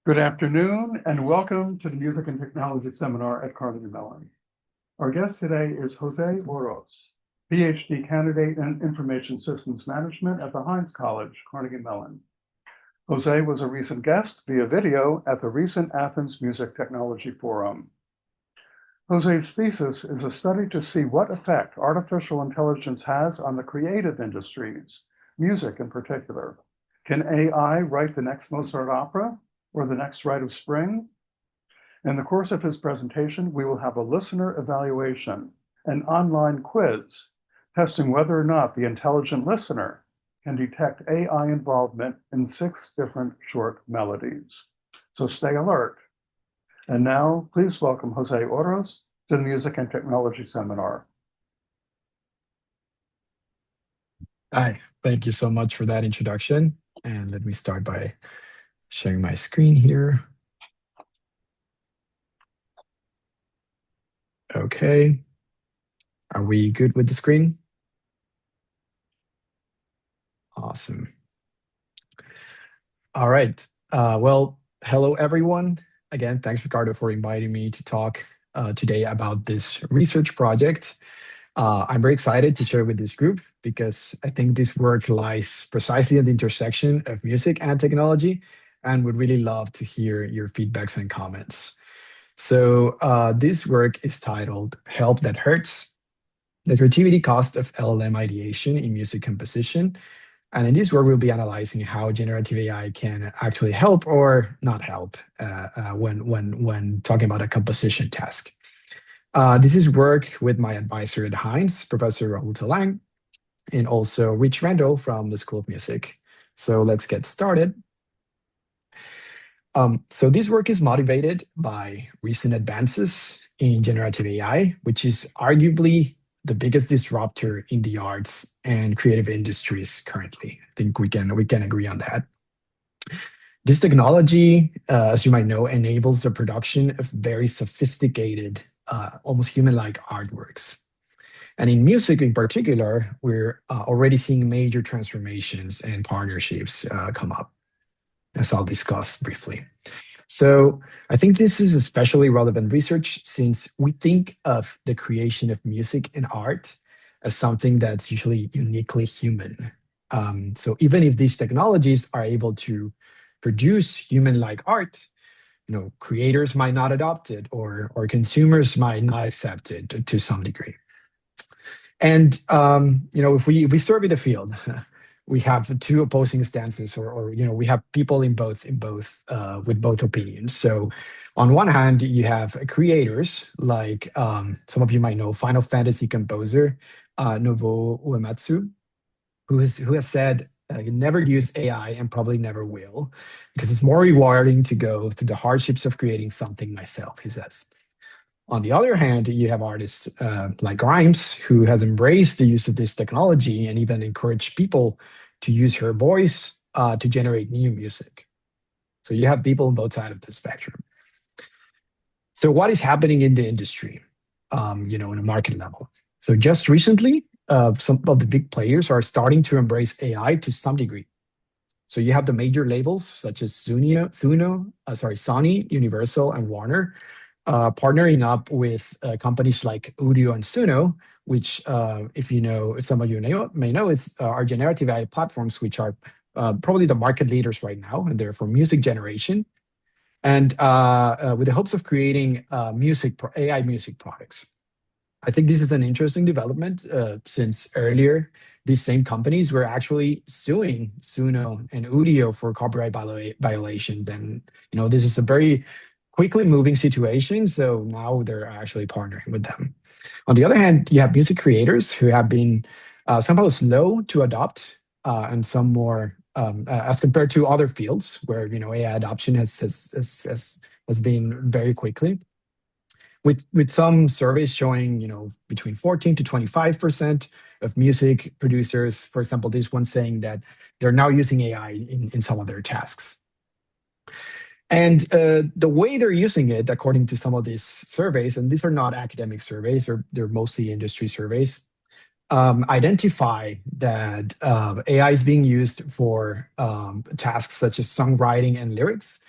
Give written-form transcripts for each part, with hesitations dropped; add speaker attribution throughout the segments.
Speaker 1: Good afternoon, and welcome to the Music and Technology Seminar at Carnegie Mellon. Our guest today is Jose Oros, PhD candidate in Information Systems Management at the Heinz College, Carnegie Mellon. Jose was a recent guest via video at the recent Athens Music Technology Forum. Jose's thesis is a study to see what effect artificial intelligence has on the creative industries, music in particular. Can AI write the next Mozart opera or the next Rite of Spring? In the course of his presentation, we will have a listener evaluation, an online quiz, testing whether or not the intelligent listener can detect AI involvement in 6 different short melodies. So stay alert. And now, please welcome Jose Oros to the Music and Technology Seminar.
Speaker 2: Hi, thank you so much for that introduction. And let me start by sharing my screen here. Okay. Are we good with the screen? Awesome. All right. Well, hello, everyone. Again, thanks, Ricardo, for inviting me to talk today about this research project. I'm very excited to share with this group because I think this work lies precisely at the intersection of music and technology, and would really love to hear your feedbacks and comments. So this work is titled Help That Hurts: The Creativity Cost of LLM Ideation in Music Composition. And in this work, we'll be analyzing how generative AI can actually help or not help when talking about a composition task. This is work with my advisor at Heinz, Professor Rahul Talang, and also Rich Randall from the School of Music. So let's get started. So this work is motivated by recent advances in generative AI, which is arguably the biggest disruptor in the arts and creative industries currently. I think we can agree on that. This technology, as you might know, enables the production of very sophisticated, almost human-like artworks. And in music in particular, we're already seeing major transformations and partnerships come up, as I'll discuss briefly. So I think this is especially relevant research since we think of the creation of music and art as something that's usually uniquely human. So even if these technologies are able to produce human-like art, creators might not adopt it, or consumers might not accept it to some degree. And if we survey the field, we have 2 opposing stances, or we have people in both with both opinions. So on one hand, you have creators like some of you might know Final Fantasy composer Nobuo Uematsu, who has said never use AI and probably never will, because it's more rewarding to go through the hardships of creating something myself, he says. On the other hand, you have artists like Grimes, who has embraced the use of this technology and even encouraged people to use her voice to generate new music. So you have people on both sides of the spectrum. So what is happening in the industry, in a market level? So just recently, some of the big players are starting to embrace AI to some degree. So you have the major labels such as Sony, Universal, and Warner, partnering up with companies like Udio and Suno, which, if some of you may know, are generative AI platforms, which are probably the market leaders right now, and they're for music generation, and with the hopes of creating AI music products. I think this is an interesting development since earlier these same companies were actually suing Suno and Udio for copyright violation. Then this is a very quickly moving situation, so now they're actually partnering with them. On the other hand, you have music creators who have been somehow slow to adopt, and some more as compared to other fields where AI adoption has been very quickly. With some surveys showing between 14 to 25% of music producers, for example, this one saying that they're now using AI in some of their tasks. And the way they're using it, according to some of these surveys, and these are not academic surveys, they're mostly industry surveys, identify that AI is being used for tasks such as songwriting and lyrics,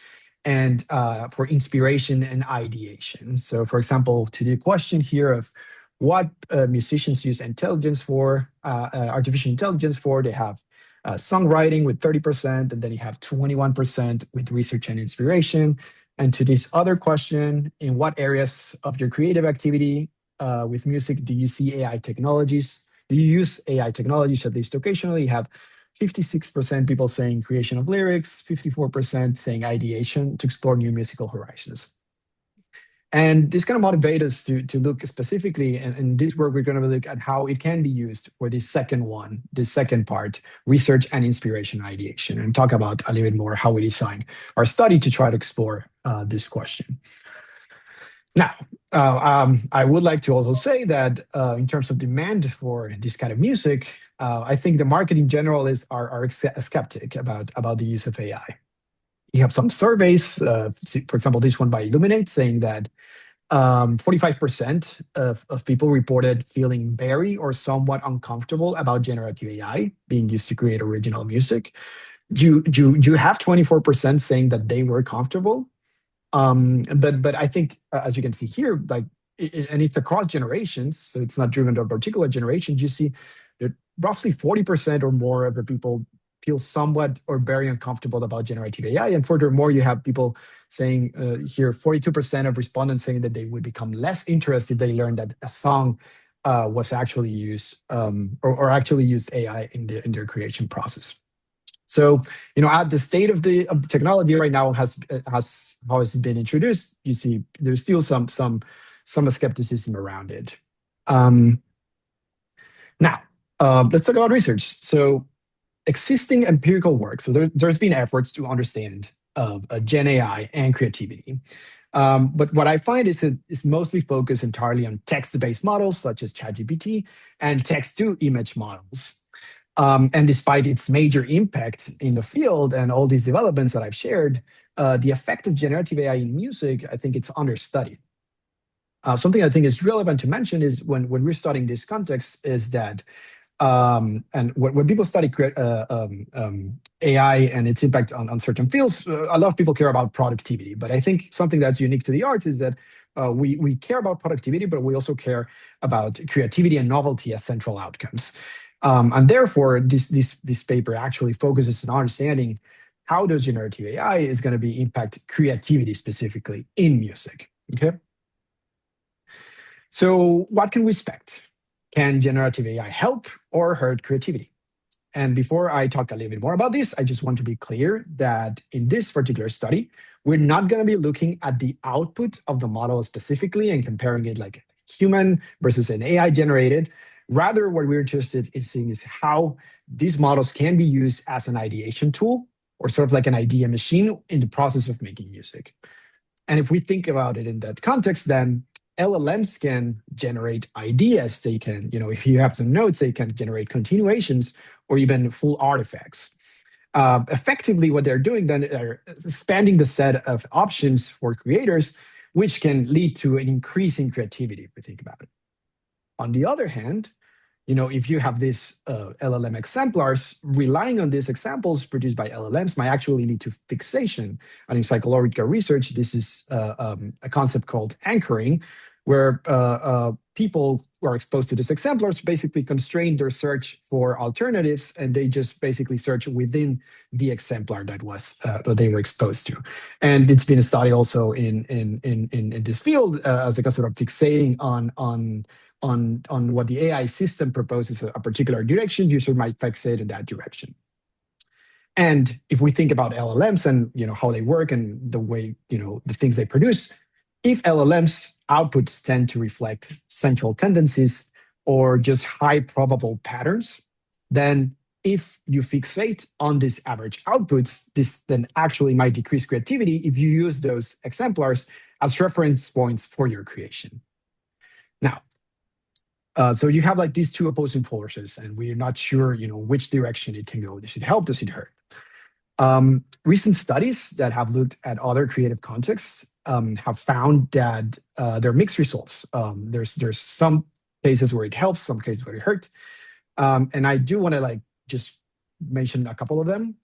Speaker 2: and for inspiration and ideation. So, for example, to the question here of what musicians use intelligence for, artificial intelligence for, they have songwriting with 30%, and then you have 21% with research and inspiration. And to this other question, in what areas of your creative activity with music do you see AI technologies? Do you use AI technologies at least occasionally? You have 56% people saying creation of lyrics, 54% saying ideation to explore new musical horizons. And this kind of motivates us to look specifically, and in this work, we're going to look at how it can be used for this second one, this second part, research and inspiration ideation, and talk about a little bit more how we design our study to try to explore this question. Now, I would like to also say that in terms of demand for this kind of music, I think the market in general are skeptic about the use of AI. You have some surveys, for example, this one by Illuminate, saying that 45% of people reported feeling very or somewhat uncomfortable about generative AI being used to create original music. You have 24% saying that they were comfortable. But I think, as you can see here, like, and it's across generations, so it's not driven to a particular generation. You see that roughly 40% or more of the people feel somewhat or very uncomfortable about generative AI. And furthermore, you have people saying here, 42% of respondents saying that they would become less interested if they learned that a song was actually used or actually used AI in their creation process. So, at the state of the technology right now has how it's been introduced, you see there's still some skepticism around it. Now, let's talk about research. So, existing empirical work. So there's been efforts to understand Gen AI and creativity. But what I find is it's mostly focused entirely on text-based models such as ChatGPT and text-to-image models. And despite its major impact in the field and all these developments that I've shared, the effect of generative AI in music, I think it's understudied. Something I think is relevant to mention is when we're studying this context is that and when people study AI and its impact on certain fields, a lot of people care about productivity. But I think something that's unique to the arts is that we care about productivity, but we also care about creativity and novelty as central outcomes. And therefore, this paper actually focuses on understanding how does generative AI is going to be impact creativity specifically in music. Okay. So what can we expect? Can generative AI help or hurt creativity? And before I talk a little bit more about this, I just want to be clear that in this particular study, we're not going to be looking at the output of the model specifically and comparing it like human versus an AI generated. Rather, what we're interested in seeing is how these models can be used as an ideation tool or sort of like an idea machine in the process of making music. And if we think about it in that context, then LLMs can generate ideas. They can, if you have some notes, they can generate continuations or even full artifacts. Effectively, what they're doing then are expanding the set of options for creators, which can lead to an increase in creativity, if we think about it. On the other hand, if you have these LLM exemplars, relying on these examples produced by LLMs might actually lead to fixation. And in psychological research, this is a concept called anchoring, where people who are exposed to these exemplars basically constrain their search for alternatives, and they just basically search within the exemplar that they were exposed to. And it's been a study also in this field as a sort of fixating on what the AI system proposes a particular direction, user might fixate in that direction. And if we think about LLMs and how they work and the way the things they produce, if LLMs outputs tend to reflect central tendencies or just high probable patterns, then if you fixate on these average outputs, this then actually might decrease creativity if you use those exemplars as reference points for your creation. Now, so you have like these two opposing forces, and we're not sure, which direction it can go. Does it help? Does it hurt? Recent studies that have looked at other creative contexts have found that there are mixed results. There's some cases where it helps, some cases where it hurts. And I do want to like just mention a couple of them.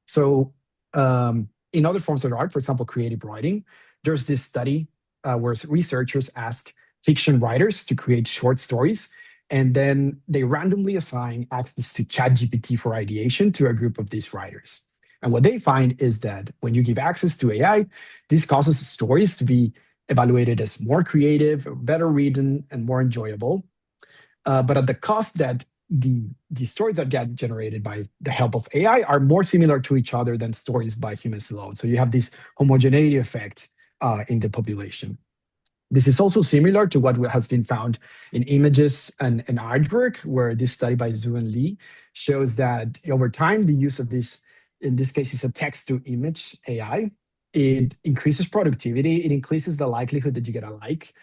Speaker 2: So in other forms of art, for example, creative writing, there's this study where researchers ask fiction writers to create short stories, and then they randomly assign access to ChatGPT for ideation to a group of these writers. And what they find is that when you give access to AI, this causes stories to be evaluated as more creative, better written, and more enjoyable. But at the cost that the stories that get generated by the help of AI are more similar to each other than stories by humans alone. So you have this homogeneity effect in the population. This is also similar to what has been found in images and artwork, where this study by Zhu and Li shows that over time, the use of this, in this case, is a text-to-image AI. It increases productivity. It increases the likelihood that you get a like.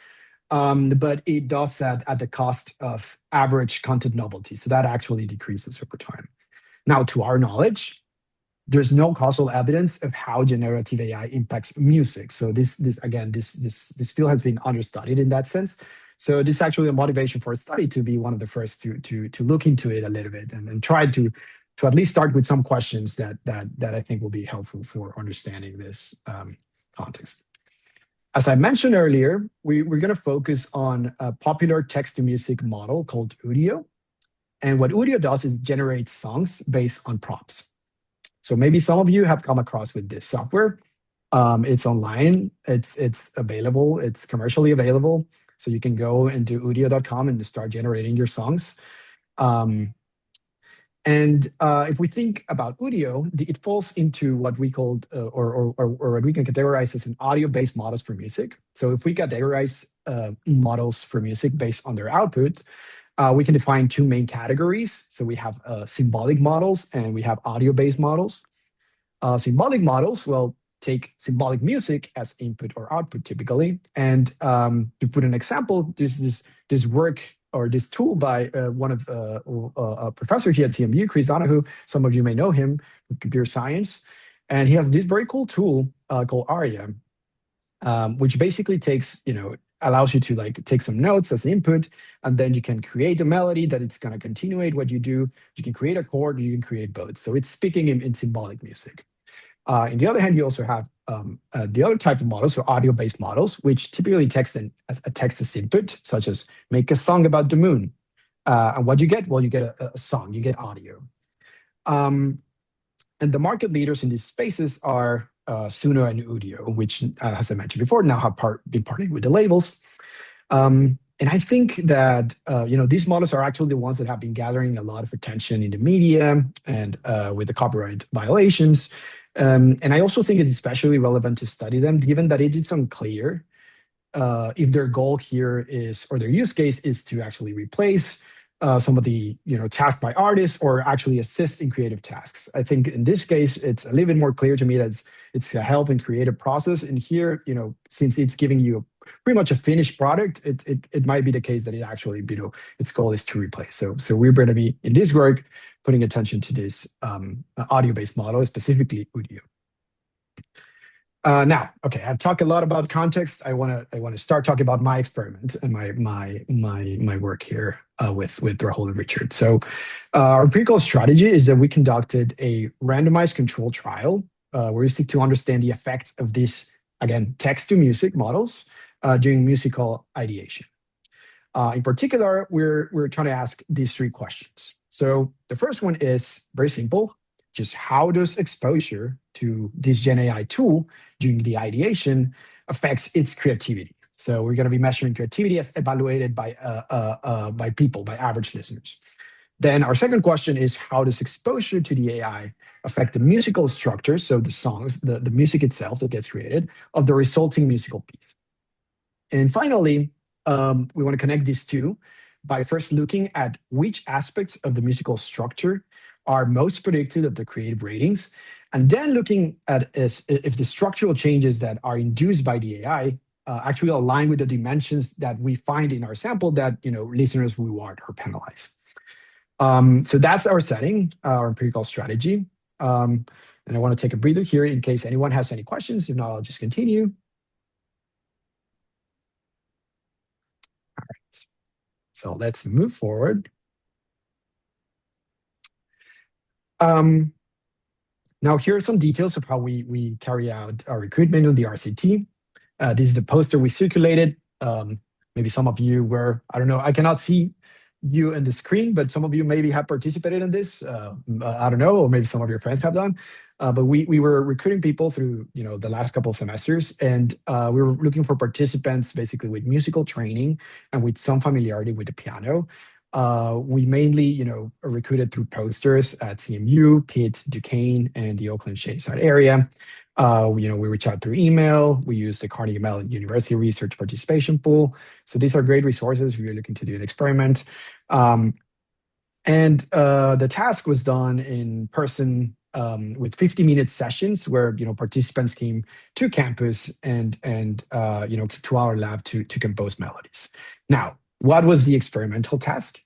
Speaker 2: But it does that at the cost of average content novelty. So that actually decreases over time. Now, to our knowledge, there's no causal evidence of how generative AI impacts music. So this field has been understudied in that sense. So this is actually a motivation for a study to be one of the first to look into it a little bit and try to at least start with some questions that I think will be helpful for understanding this context. As I mentioned earlier, we're going to focus on a popular text-to-music model called Udio. And what Udio does is generate songs based on prompts. So maybe some of you have come across with this software. It's online. It's available. It's commercially available. So you can go into udio.com and start generating your songs. If we think about Udio, it falls into what we called, or what we can categorize as an audio-based models for music. So if we categorize models for music based on their output, we can define two main categories. So we have symbolic models and we have audio-based models. Symbolic models will take symbolic music as input or output typically. And to put an example, there's this work or this tool by one of a professor here at CMU, Chris Donahue. Some of you may know him with computer science. And he has this very cool tool called Aria, which basically allows you to like take some notes as input, and then you can create a melody that it's going to continuate what you do. You can create a chord, you can create both. So it's speaking in symbolic music. On the other hand, you also have the other type of models, so audio-based models, which typically text as a text as input, such as make a song about the moon. And what you get? Well, you get a song, you get audio. And the market leaders in these spaces are Suno and Udio, which, as I mentioned before, now have been partnering with the labels. And I think that these models are actually the ones that have been gathering a lot of attention in the media and with the copyright violations. And I also think it's especially relevant to study them, given that it is unclear if their goal here is, or their use case is to actually replace some of the tasks by artists or actually assist in creative tasks. I think in this case, it's a little bit more clear to me that it's a help in creative process. And here, since it's giving you pretty much a finished product, it might be the case that it actually, its goal is to replace. So we're going to be in this work putting attention to this audio-based model, specifically Udio. Now, okay, I've talked a lot about context. I want to start talking about my experiment and my work here with Rahul and Richard. So our empirical strategy is that we conducted a randomized control trial where we seek to understand the effect of these, again, text-to-music models during musical ideation. In particular, we're trying to ask these three questions. So the first one is very simple. Just how does exposure to this Gen AI tool during the ideation affects its creativity? So we're going to be measuring creativity as evaluated by people, by average listeners. Then our second question is, how does exposure to the AI affect the musical structure, so the songs, the music itself that gets created, of the resulting musical piece? And finally, we want to connect these two by first looking at which aspects of the musical structure are most predictive of the creative ratings, and then looking at if the structural changes that are induced by the AI actually align with the dimensions that we find in our sample that listeners reward or penalize. So that's our setting, our empirical strategy. And I want to take a breather here in case anyone has any questions. If not, I'll just continue. So let's move forward. Now, here are some details of how we carry out our recruitment on the RCT. This is the poster we circulated. Maybe some of you were, I don't know, I cannot see you in the screen, but some of you maybe have participated in this. I don't know, or maybe some of your friends have done. But we were recruiting people through the last couple of semesters, and we were looking for participants basically with musical training and with some familiarity with the piano. We mainly, recruited through posters at CMU, Pitt, Duquesne, and the Oakland Shadyside area. We reach out through email. We use the Carnegie Mellon University Research Participation Pool. So these are great resources if you're looking to do an experiment. And the task was done in person with 50-minute sessions where participants came to campus and to our lab to compose melodies. Now, what was the experimental task?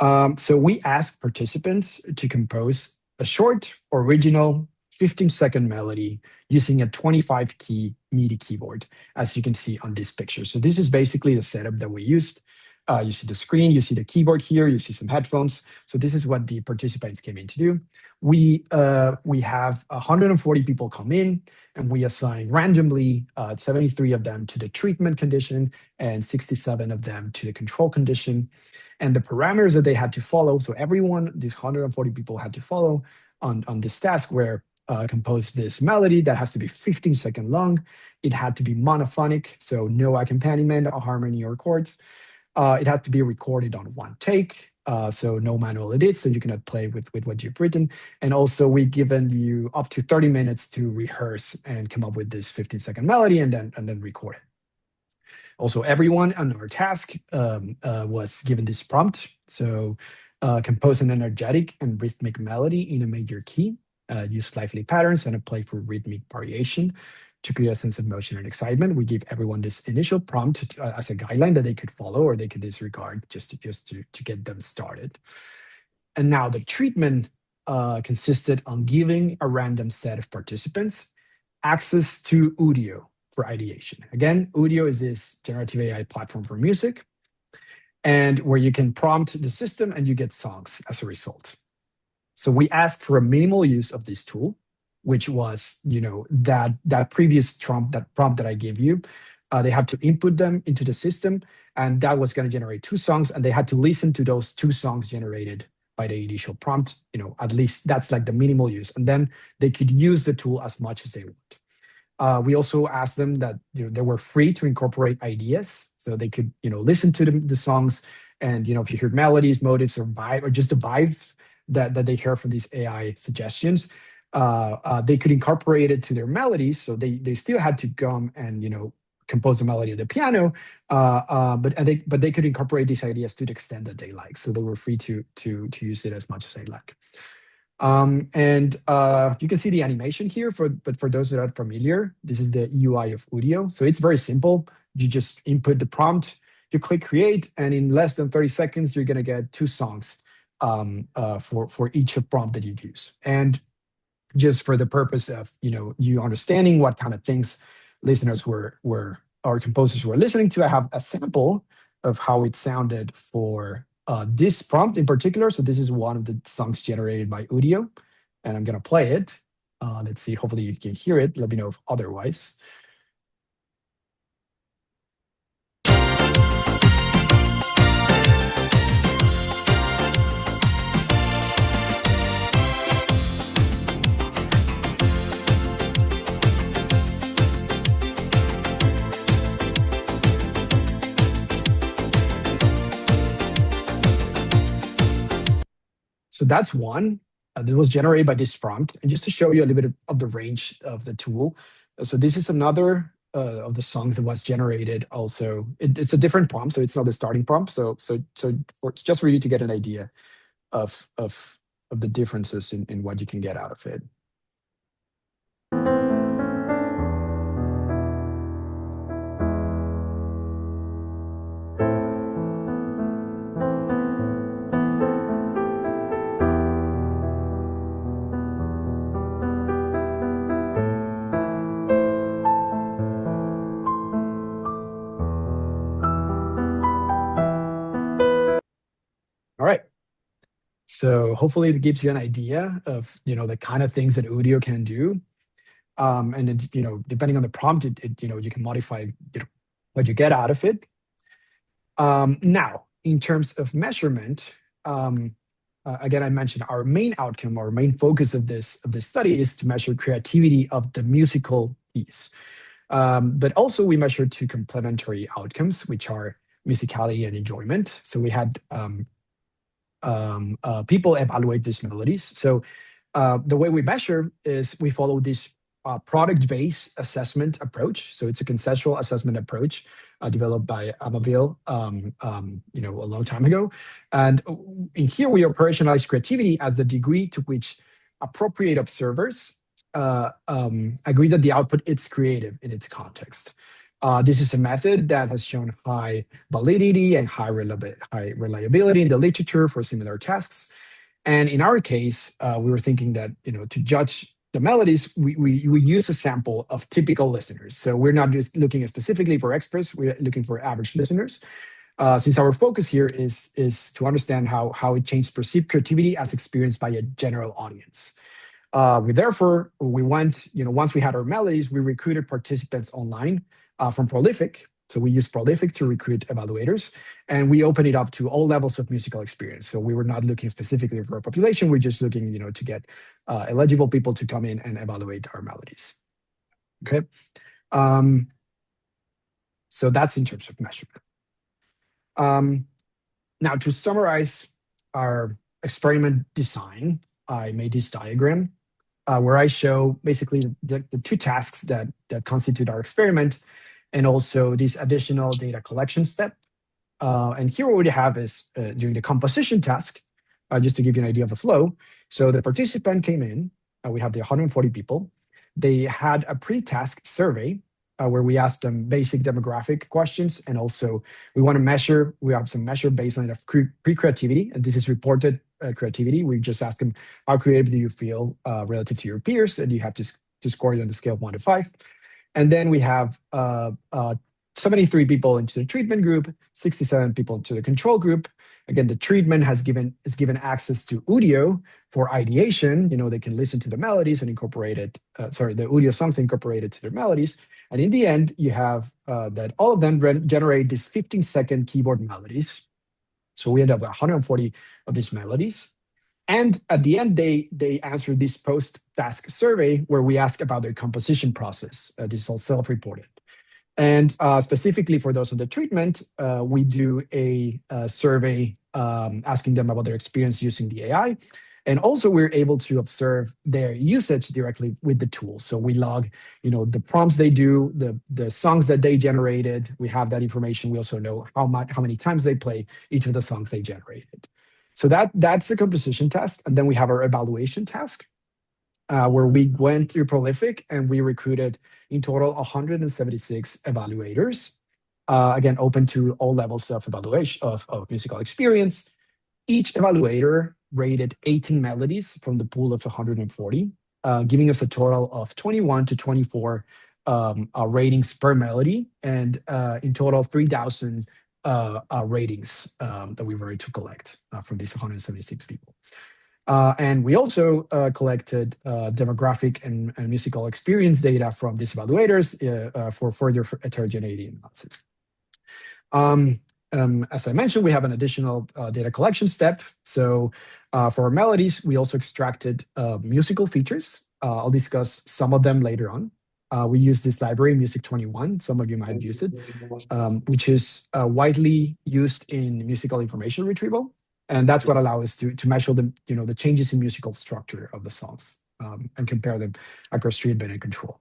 Speaker 2: So we asked participants to compose a short, original, 15-second melody using a 25-key MIDI keyboard, as you can see on this picture. So this is basically the setup that we used. You see the screen, you see the keyboard here, you see some headphones. So this is what the participants came in to do. We have 140 people come in, and we assign randomly 73 of them to the treatment condition and 67 of them to the control condition. And the parameters that they had to follow, so everyone, these 140 people had to follow on this task where compose this melody that has to be 15 seconds long. It had to be monophonic, so no accompaniment or harmony or chords. It had to be recorded on one take, so no manual edits, so you cannot play with what you've written. And also, we've given you up to 30 minutes to rehearse and come up with this 15-second melody and then record it. Also, everyone on our task was given this prompt. So compose an energetic and rhythmic melody in a major key, use lively patterns and a playful rhythmic variation to create a sense of motion and excitement. We give everyone this initial prompt as a guideline that they could follow or they could disregard just to get them started. And now the treatment consisted on giving a random set of participants access to Udio for ideation. Again, Udio is this generative AI platform for music, and where you can prompt the system and you get songs as a result. So we asked for a minimal use of this tool, which was, that previous prompt that I gave you. They had to input them into the system, and that was going to generate 2 songs, and they had to listen to those 2 songs generated by the initial prompt. At least that's like the minimal use, and then they could use the tool as much as they want. We also asked them that they were free to incorporate ideas, so they could listen to the songs, and if you hear melodies, motives, or vibe, or just the vibes that they hear from these AI suggestions, they could incorporate it to their melodies. So they still had to come and compose a melody on the piano, but they could incorporate these ideas to the extent that they like. So they were free to use it as much as they like. And you can see the animation here, but for those that are familiar, this is the UI of Udio. So it's very simple. You just input the prompt, you click create, and in less than 30 seconds, you're going to get 2 songs for each prompt that you use. And just for the purpose of you understanding what kind of things listeners or composers were listening to, I have a sample of how it sounded for this prompt in particular. So this is one of the songs generated by Udio, and I'm going to play it. Let's see, hopefully you can hear it. Let me know if otherwise. So that's one. This was generated by this prompt. And just to show you a little bit of the range of the tool. So this is another of the songs that was generated also. It's a different prompt, so it's not the starting prompt. So just for you to get an idea of the differences in what you can get out of it. So hopefully it gives you an idea of, the kind of things that Udio can do. And it, depending on the prompt, you can modify, what you get out of it. Now, in terms of measurement, again, I mentioned our main outcome, our main focus of this study is to measure creativity of the musical piece. But also we measured two complementary outcomes, which are musicality and enjoyment. So we had people evaluate these melodies. So the way we measure is we follow this product-based assessment approach. So it's a conceptual assessment approach developed by Amaville, a long time ago. And in here, we operationalize creativity as the degree to which appropriate observers agree that the output is creative in its context. This is a method that has shown high validity and high reliability in the literature for similar tasks. And in our case, we were thinking that, to judge the melodies, we use a sample of typical listeners. So we're not just looking specifically for experts, we're looking for average listeners. Since our focus here is to understand how it changed perceived creativity as experienced by a general audience. Therefore, we went, once we had our melodies, we recruited participants online from Prolific. So we used Prolific to recruit evaluators, and we opened it up to all levels of musical experience. So we were not looking specifically for a population. We're just looking, to get eligible people to come in and evaluate our melodies. Okay. So that's in terms of measurement. Now, to summarize our experiment design, I made this diagram where I show basically the two tasks that constitute our experiment, and also this additional data collection step. And here what we have is during the composition task, just to give you an idea of the flow. So the participant came in, we have the 140 people. They had a pre-task survey where we asked them basic demographic questions. And also we have some measure baseline of pre-creativity, and this is reported creativity. We just ask them, how creative do you feel relative to your peers? And you have to score it on the scale of 1 to 5. And then we have 73 people into the treatment group, 67 people into the control group. Again, the treatment is given access to Udio for ideation. They can listen to the melodies and incorporate it. The Udio songs incorporated to their melodies. And in the end, you have that all of them generate these 15-second keyboard melodies. So we end up with 140 of these melodies. And at the end, they answer this post-task survey where we ask about their composition process. This is all self-reported. And specifically for those on the treatment, we do a survey asking them about their experience using the AI. And also we're able to observe their usage directly with the tool. So we log, the prompts they do, the songs that they generated. We have that information. We also know how many times they play each of the songs they generated. So that's the composition task. And then we have our evaluation task, where we went through Prolific and we recruited in total 176 evaluators, again, open to all levels of evaluation of musical experience. Each evaluator rated 18 melodies from the pool of 140, giving us a total of 21 to 24 ratings per melody, and in total 3,000 ratings that we were able to collect from these 176 people. And we also collected demographic and musical experience data from these evaluators for further heterogeneity analysis. As I mentioned, we have an additional data collection step. So for our melodies, we also extracted musical features. I'll discuss some of them later on. We use this library, Music21. Some of you might use it, which is widely used in musical information retrieval. And that's what allows us to measure the changes in musical structure of the songs and compare them across treatment and control.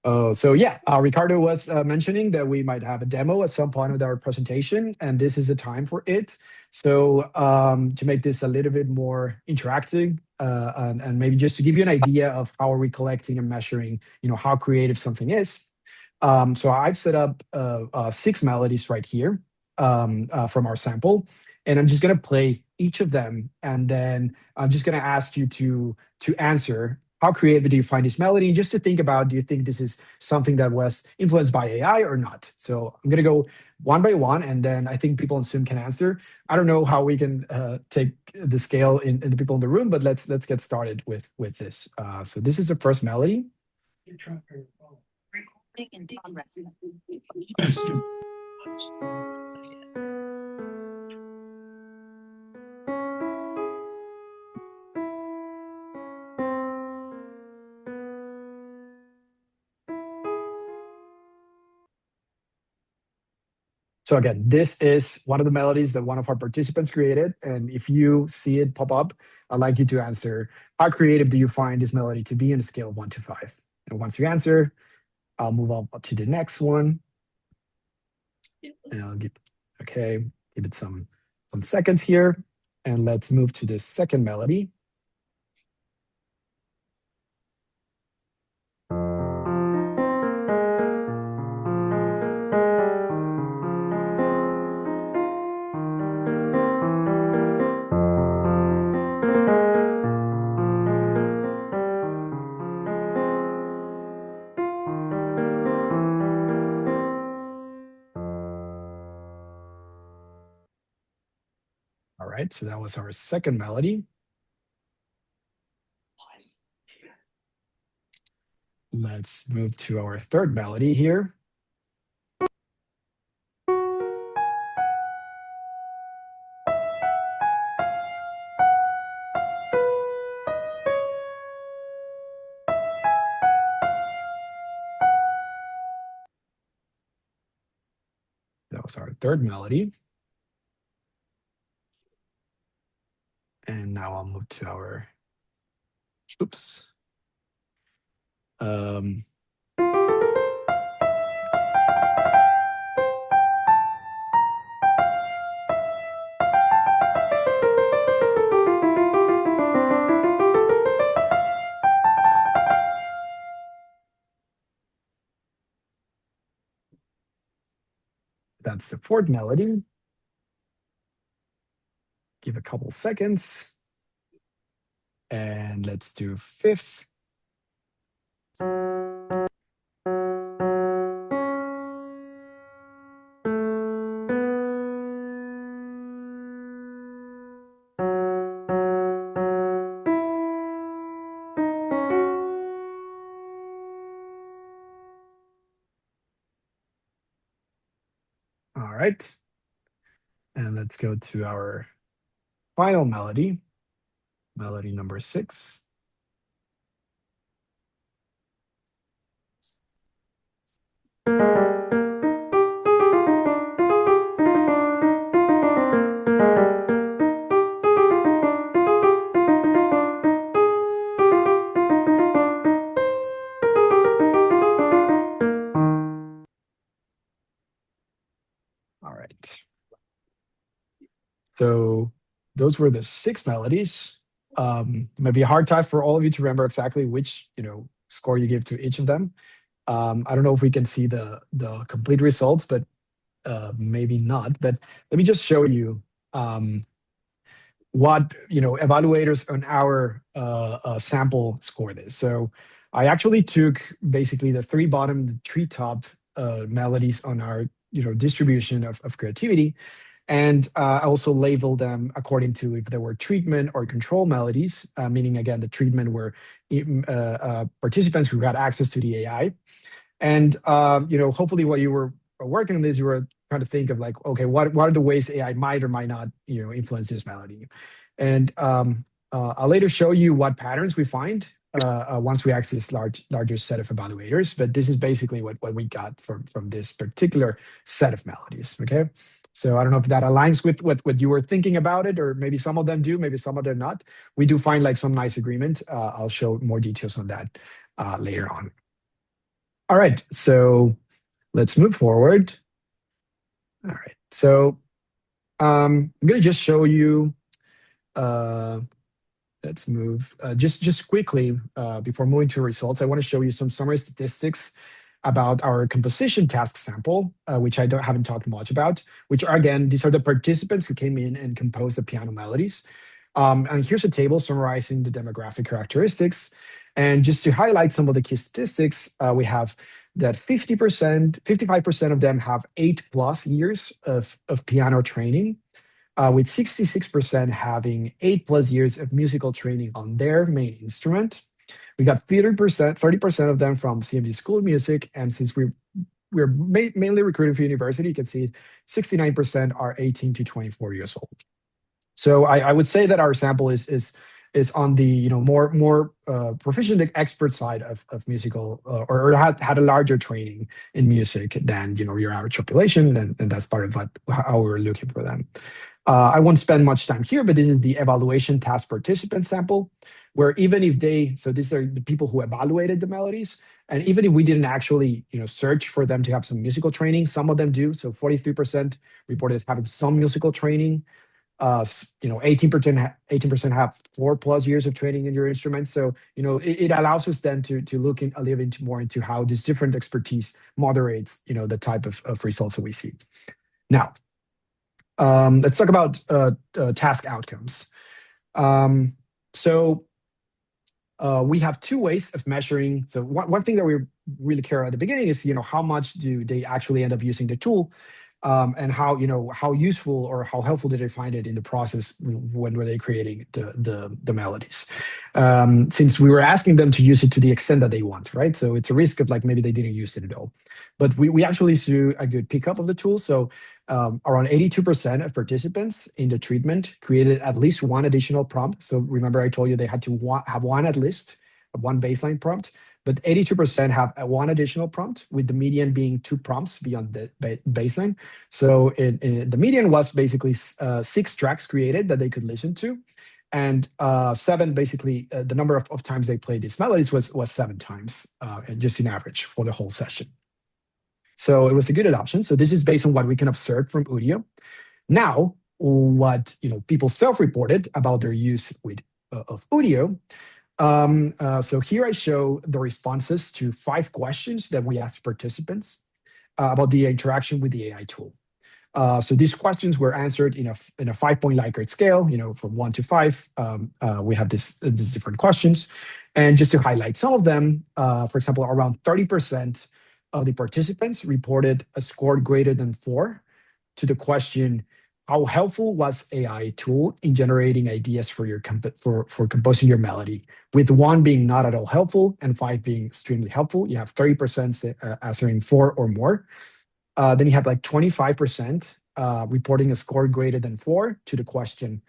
Speaker 2: Ricardo was mentioning that we might have a demo at some point of our presentation, and this is the time for it. So to make this a little bit more interactive, and maybe just to give you an idea of how are we collecting and measuring, how creative something is. So I've set up 6 melodies right here from our sample, and I'm just going to play each of them, and then I'm just going to ask you to answer how creative do you find this melody? Just to think about, do you think this is something that was influenced by AI or not? So I'm going to go one by one, and then I think people on Zoom can answer. I don't know how we can take the scale in the people in the room, but let's get started with this. So this is the first melody. So again, this is one of the melodies that one of our participants created. And if you see it pop up, I'd like you to answer, how creative do you find this melody to be on a scale of 1 to 5? And once you answer, I'll move on to the next one. And I'll give it some seconds here. And let's move to the second melody. All right, so that was our second melody. Let's move to our third melody here. That was our third melody. And now I'll move to our, oops. That's the fourth melody. Give a couple seconds. And let's do fifth. All right. And let's go to our final melody, melody number 6. All right. So those were the 6 melodies. It might be a hard task for all of you to remember exactly which score you give to each of them. I don't know if we can see the complete results, but maybe not. But let me just show you what evaluators on our sample score this. So I actually took basically the 3 bottom, the 3 top melodies on our distribution of creativity. And I also labeled them according to if there were treatment or control melodies, meaning, again, the treatment were participants who got access to the AI. And, hopefully while you were working on this, you were trying to think of like, okay, what are the ways AI might or might not, influence this melody? And I'll later show you what patterns we find once we access larger set of evaluators. But this is basically what we got from this particular set of melodies, okay? So I don't know if that aligns with what you were thinking about it, or maybe some of them do, maybe some of them not. We do find like some nice agreement. I'll show more details on that later on. All right, so let's move forward. All right, so I'm going to just show you, let's move, just quickly, before moving to results, I want to show you some summary statistics about our composition task sample, which I haven't talked much about, which are, again, these are the participants who came in and composed the piano melodies. And here's a table summarizing the demographic characteristics. And just to highlight some of the key statistics, we have that 50%, 55% of them have 8+ years of piano training, with 66% having 8+ years of musical training on their main instrument. We got 30% of them from CMU School of Music, and since we're mainly recruiting for university, you can see 69% are 18 to 24 years old. So I would say that our sample is on the more proficient expert side of musical, or had a larger training in music than your average population, and that's part of how we're looking for them. I won't spend much time here, but this is the evaluation task participant sample, where even if so these are the people who evaluated the melodies, and even if we didn't actually search for them to have some musical training, some of them do. So 43% reported having some musical training. 18% have 4+ years of training in your instrument. So it allows us then to look a little bit more into how this different expertise moderates the type of results that we see. Now, let's talk about task outcomes. So we have two ways of measuring. So one thing that we really care at the beginning is how much do they actually end up using the tool, and how useful or how helpful did they find it in the process when were they creating the melodies. Since we were asking them to use it to the extent that they want, right? So it's a risk of maybe they didn't use it at all. But we actually see a good pickup of the tool. So around 82% of participants in the treatment created at least one additional prompt. So remember I told you they had to have one at least, one baseline prompt. But 82% have one additional prompt, with the median being 2 prompts beyond the baseline. So the median was basically 6 tracks created that they could listen to. And 7, basically, the number of times they played these melodies was 7 times, just in average for the whole session. So it was a good adoption. So this is based on what we can observe from Udio. Now, what people self-reported about their use of Udio. So here I show the responses to 5 questions that we asked participants about the interaction with the AI tool. So these questions were answered in a 5-point Likert scale, from 1 to 5. We have these different questions. And just to highlight some of them, for example, around 30% of the participants reported a score greater than 4 to the question, how helpful was AI tool in generating ideas for composing your melody, with 1 being not at all helpful and 5 being extremely helpful. You have 30% answering 4 or more. Then you have 25% reporting a score greater than 4 to the question,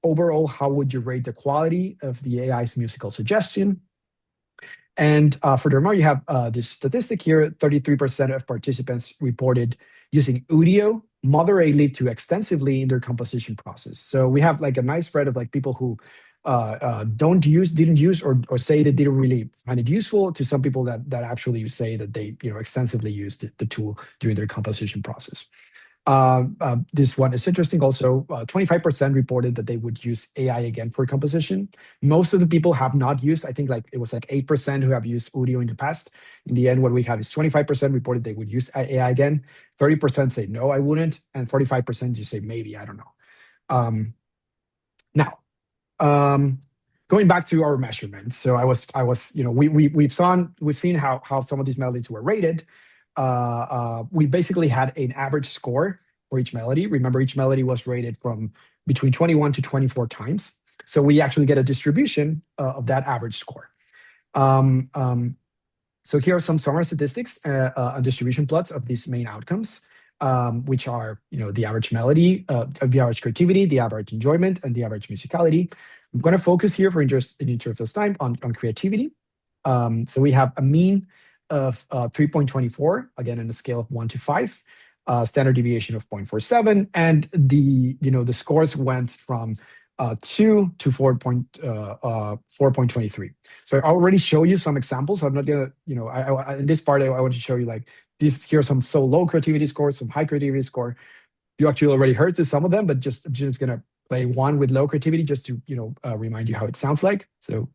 Speaker 2: overall, how would you rate the quality of the AI's musical suggestion? And furthermore, you have this statistic here, 33% of participants reported using Udio moderately to extensively in their composition process. So we have a nice spread of people who didn't use or say they didn't really find it useful, to some people that actually say that they extensively used the tool during their composition process. This one is interesting also. 25% reported that they would use AI again for composition. Most of the people have not used. I think it was 8% who have used Udio in the past. In the end, what we have is 25% reported they would use AI again. 30% say no, I wouldn't, and 45% just say maybe, I don't know. Now, going back to our measurements. So we've seen how some of these melodies were rated. We basically had an average score for each melody. Remember, each melody was rated from between 21 to 24 times. So we actually get a distribution of that average score. So here are some summary statistics and distribution plots of these main outcomes, which are the average melody, the average creativity, the average enjoyment, and the average musicality. I'm going to focus here in interest of time on creativity. So we have a mean of 3.24, again, on a scale of 1 to 5, standard deviation of 0.47, and the scores went from 2 to 4.23. So I already show you some examples. So I'm not gonna, in this part, I want to show you these. Here are some so low creativity scores, some high creativity score. You actually already heard some of them, but I'm just gonna play one with low creativity just to remind you how it sounds like. So.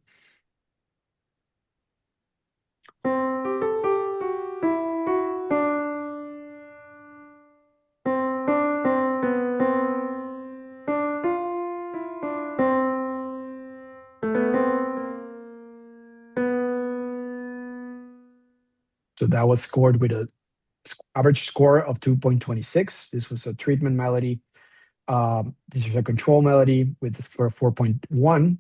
Speaker 2: So that was scored with a average score of 2.26. This was a treatment melody. This is a control melody with a score of 4.1.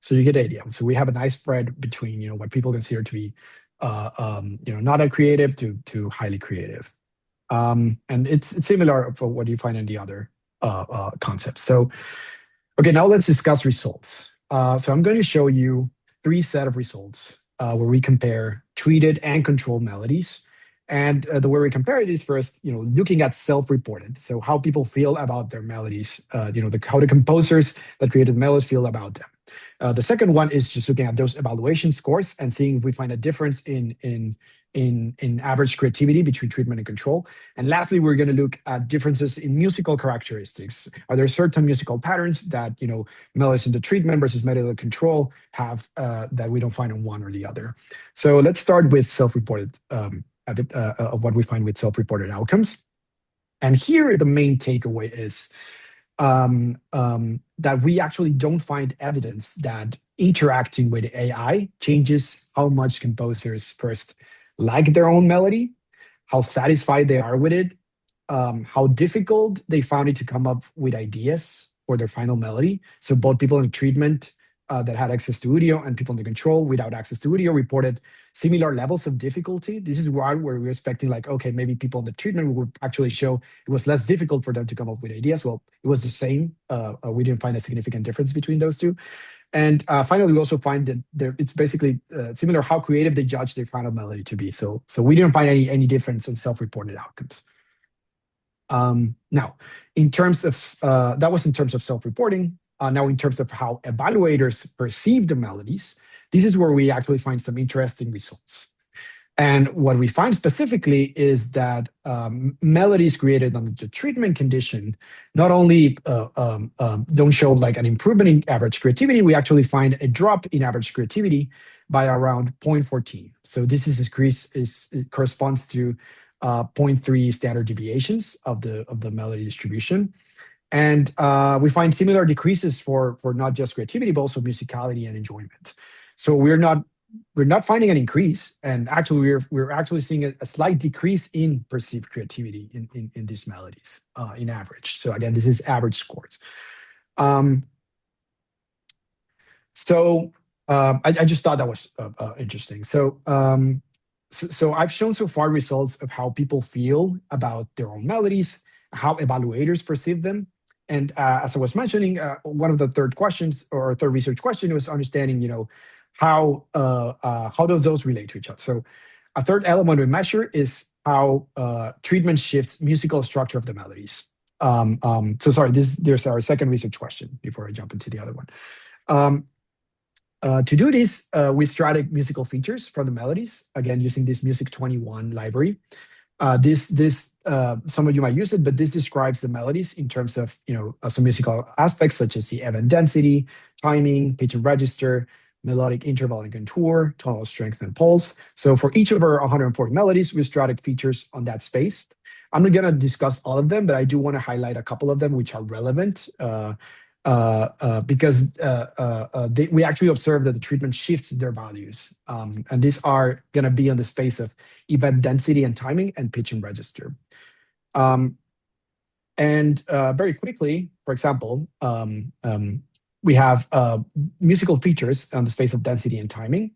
Speaker 2: So you get the idea. So we have a nice spread between what people consider to be not that creative to highly creative. And it's similar for what you find in the other concepts. So okay, now let's discuss results. So I'm going to show you 3 set of results where we compare treated and controlled melodies. And the way we compare it is first, looking at self-reported. So how people feel about their melodies, how the composers that created melodies feel about them. The second one is just looking at those evaluation scores and seeing if we find a difference in average creativity between treatment and control. And lastly, we're going to look at differences in musical characteristics. Are there certain musical patterns that melodies in the treatment versus melody in the control have that we don't find in one or the other? So let's start with self-reported of what we find with self-reported outcomes. And here, the main takeaway is that we actually don't find evidence that interacting with AI changes how much composers first like their own melody, how satisfied they are with it, how difficult they found it to come up with ideas for their final melody. So both people in treatment that had access to audio and people in the control without access to audio reported similar levels of difficulty. This is where we're expecting okay, maybe people in the treatment would actually show it was less difficult for them to come up with ideas. Well, it was the same. We didn't find a significant difference between those two. And finally, we also find that it's basically similar how creative they judge their final melody to be. So we didn't find any difference in self-reported outcomes. Now, in terms of that was in terms of self-reporting. Now, in terms of how evaluators perceive the melodies, this is where we actually find some interesting results. And what we find specifically is that melodies created under the treatment condition not only don't show an improvement in average creativity, we actually find a drop in average creativity by around 0.14. So this is it corresponds to 0.3 standard deviations of the melody distribution. And we find similar decreases for not just creativity, but also musicality and enjoyment. So we're not finding an increase, and actually we're actually seeing a slight decrease in perceived creativity in these melodies in average. So again, this is average scores. I just thought that was interesting. So I've shown so far results of how people feel about their own melodies, how evaluators perceive them. And as I was mentioning, one of the third research question was understanding, how does those relate to each other? So a third element we measure is how treatment shifts musical structure of the melodies. There's our second research question before I jump into the other one. To do this, we extracted musical features from the melodies, again, using this Music 21 library. Some of you might use it, but this describes the melodies in terms of some musical aspects such as the event density, timing, pitch and register, melodic interval and contour, tonal strength and pulse. So for each of our 140 melodies, we extracted features on that space. I'm not going to discuss all of them, but I do want to highlight a couple of them which are relevant because we actually observe that the treatment shifts their values. And these are going to be on the space of event density and timing and pitch and register. Very quickly, for example, we have musical features on the space of density and timing.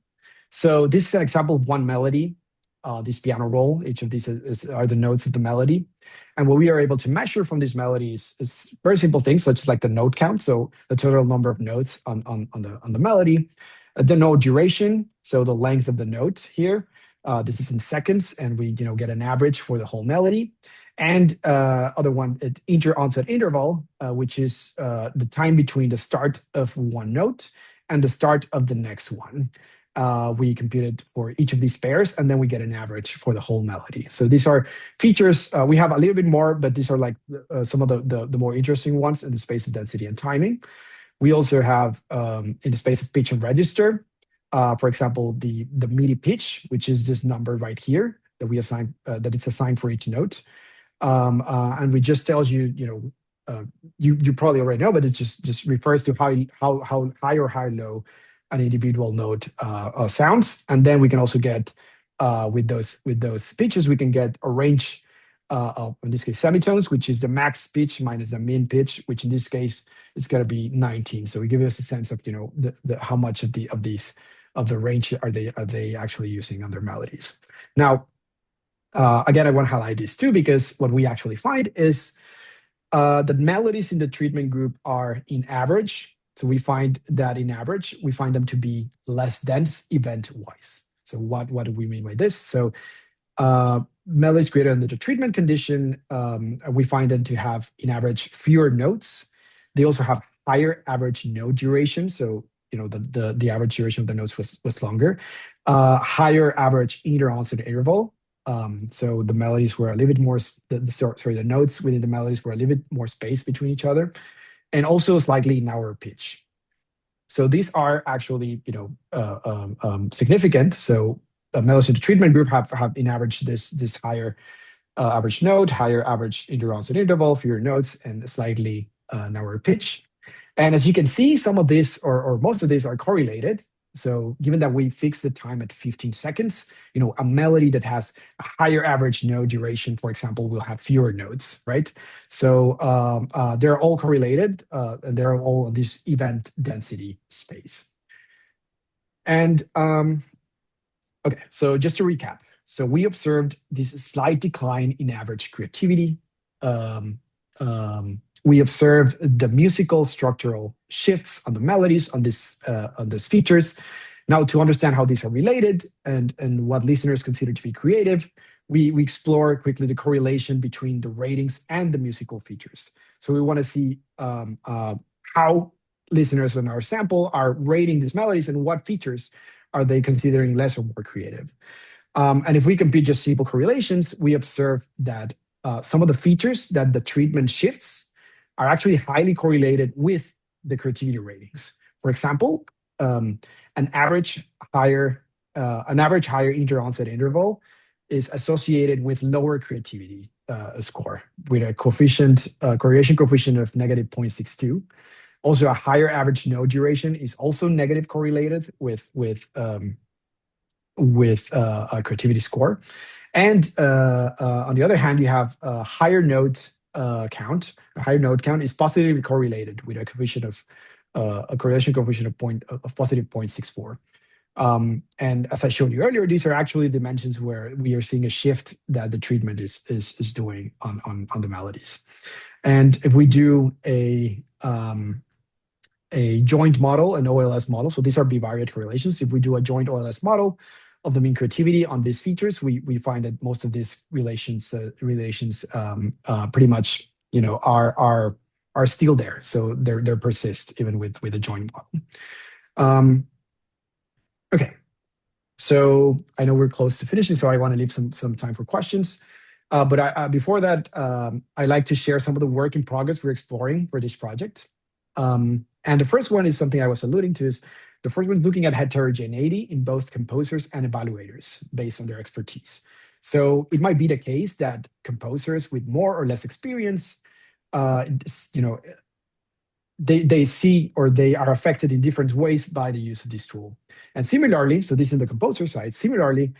Speaker 2: So this is an example of one melody, this piano roll. Each of these are the notes of the melody. And what we are able to measure from these melodies is very simple things, such as the note count, so the total number of notes on the melody, the note duration, so the length of the note here. This is in seconds, and we get an average for the whole melody. And other one, onset interval, which is the time between the start of one note and the start of the next one. We computed for each of these pairs, and then we get an average for the whole melody. So these are features. We have a little bit more, but these are some of the more interesting ones in the space of density and timing. We also have in the space of pitch and register. For example, the MIDI pitch, which is this number right here that we assign that it's assigned for each note. And we just tells you, you probably already know, but it just refers to how high or how low an individual note sounds. And then we can also get with those pitches, we can get a range of, in this case, semitones, which is the max pitch minus the min pitch, which in this case is going to be 19. So it gives us a sense of the how much of the range are they actually using on their melodies. Now, again, I want to highlight this too, because what we actually find is that melodies in the treatment group are in average. So we find that in average, we find them to be less dense event-wise. So what do we mean by this? So melodies greater under the treatment condition, we find them to have, in average, fewer notes. They also have higher average note duration. So the average duration of the notes was longer. Higher average inter-onset interval. So the melodies were a little bit more, the notes within the melodies were a little bit more space between each other, and also slightly narrower pitch. So these are actually, significant. So melodies in the treatment group have in average this higher average note, higher average inter-onset interval, fewer notes, and a slightly narrower pitch. And as you can see, some of this or most of these are correlated. So given that we fixed the time at 15 seconds, a melody that has a higher average note duration, for example, will have fewer notes, right? So they're all correlated, and they're all in this event density space. And okay, so just to recap. So we observed this slight decline in average creativity. We observed the musical structural shifts on the melodies on these features. Now, to understand how these are related and what listeners consider to be creative, we explore quickly the correlation between the ratings and the musical features. So we want to see how listeners in our sample are rating these melodies and what features are they considering less or more creative. And if we compute just simple correlations, we observe that some of the features that the treatment shifts are actually highly correlated with the creativity ratings. For example, an average higher inter-onset interval is associated with lower creativity score, with a correlation coefficient of negative 0.62. Also, a higher average note duration is also negative correlated with a creativity score. And on the other hand, you have a higher note count. A higher note count is positively correlated with a coefficient of a correlation coefficient of positive 0.64. And as I showed you earlier, these are actually dimensions where we are seeing a shift that the treatment is doing on the melodies. And if we do a joint model, an OLS model, so these are bivariate correlations. If we do a joint OLS model of the mean creativity on these features, we find that most of these relations pretty much are still there. So they persist even with a joint model. Okay, so I know we're close to finishing, so I want to leave some time for questions. But before that, I'd like to share some of the work in progress we're exploring for this project. And the first one is something I was alluding to, is the first one is looking at heterogeneity in both composers and evaluators based on their expertise. So it might be the case that composers with more or less experience, they see or they are affected in different ways by the use of this tool. And similarly, so this is the composer side, similarly,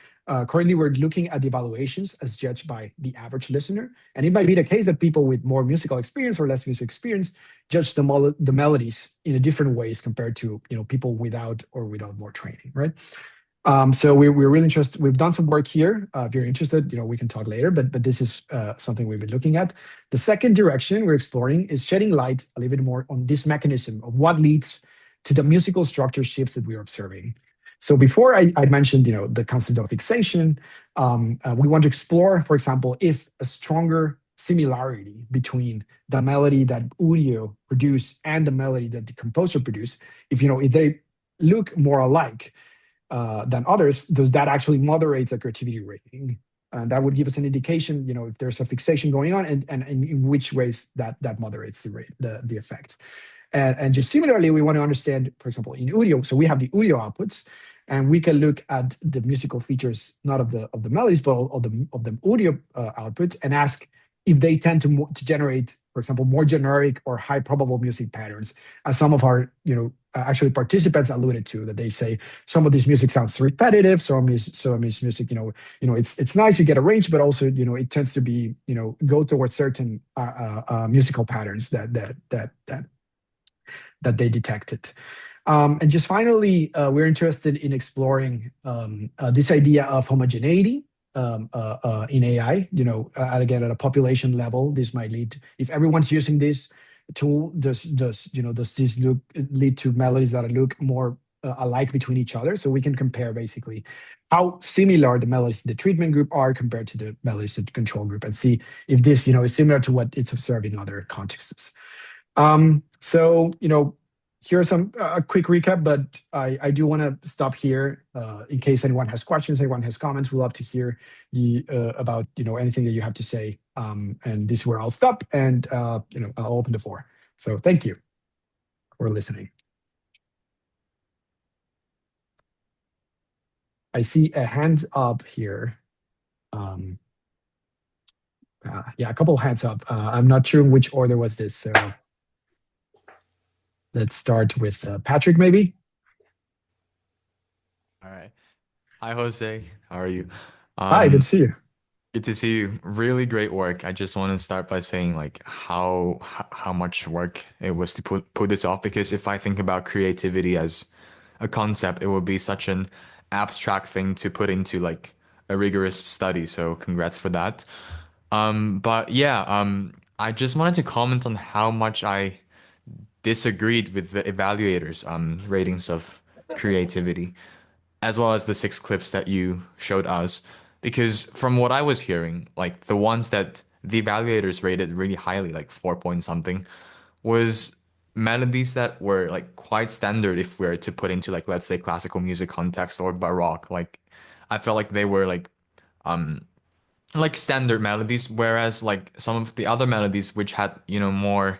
Speaker 2: currently we're looking at the evaluations as judged by the average listener. And it might be the case that people with more musical experience or less musical experience judge the melodies in different ways compared to people without more training, right? So we're really interested. We've done some work here. If you're interested, we can talk later, but this is something we've been looking at. The second direction we're exploring is shedding light a little bit more on this mechanism of what leads to the musical structure shifts that we are observing. So before I mentioned, the concept of fixation, we want to explore, for example, if a stronger similarity between the melody that Udio produced and the melody that the composer produced, if they look more alike than others, does that actually moderate the creativity rating? And that would give us an indication, if there's a fixation going on, and in which ways that moderates the effect. And just similarly, we want to understand, for example, in Udio, so we have the Udio outputs, and we can look at the musical features, not of the melodies, but of the audio output, and ask if they tend to generate, for example, more generic or high probable music patterns, as some of our actually participants alluded to, that they say some of this music sounds repetitive, some is music, it's nice, you get a range, but also it tends to be go towards certain musical patterns that they detected. And just finally, we're interested in exploring this idea of homogeneity in AI. And again, at a population level, this might lead, if everyone's using this tool, does this lead to melodies that look more alike between each other? So we can compare basically how similar the melodies in the treatment group are compared to the melodies in the control group, and see if this is similar to what it's observed in other contexts. So, here's a quick recap, but I do want to stop here in case anyone has questions, anyone has comments. We'd love to hear about anything that you have to say. And this is where I'll stop, and I'll open the floor. So thank you for listening. I see a hands up here. Yeah, a couple of hands up. I'm not sure in which order was this, so let's start with Patrick, maybe.
Speaker 3: All right. Hi, Jose. How are you?
Speaker 2: Hi, good to see you.
Speaker 3: Good to see you. Really great work. I just want to start by saying like how much work it was to put this off, because if I think about creativity as a concept, it would be such an abstract thing to put into like a rigorous study. So congrats for that. But yeah, I just wanted to comment on how much I disagreed with the evaluators' ratings of creativity, as well as the 6 clips that you showed us. Because from what I was hearing, like the ones that the evaluators rated really highly, like 4 point something, was melodies that were like quite standard if we were to put into like, let's say, classical music context or baroque. Like I felt like they were like standard melodies, whereas like some of the other melodies which had, more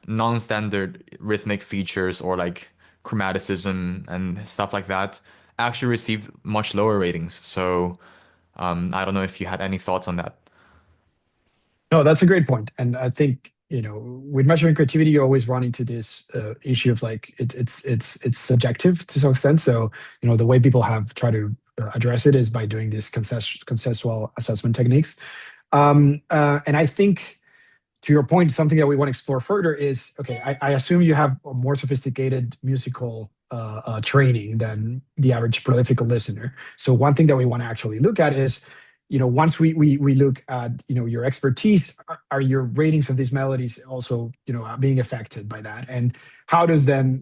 Speaker 3: non-standard rhythmic features or like chromaticism and stuff like that actually received much lower ratings. So I don't know if you had any thoughts on that.
Speaker 2: No, that's a great point. And I think, with measuring creativity, you always run into this issue of like it's subjective to some extent. So, the way people have tried to address it is by doing these consensual assessment techniques. And I think, to your point, something that we want to explore further is, okay, I assume you have a more sophisticated musical training than the average prolific listener. So one thing that we want to actually look at is, once we look at, your expertise, are your ratings of these melodies also, being affected by that? And how does then,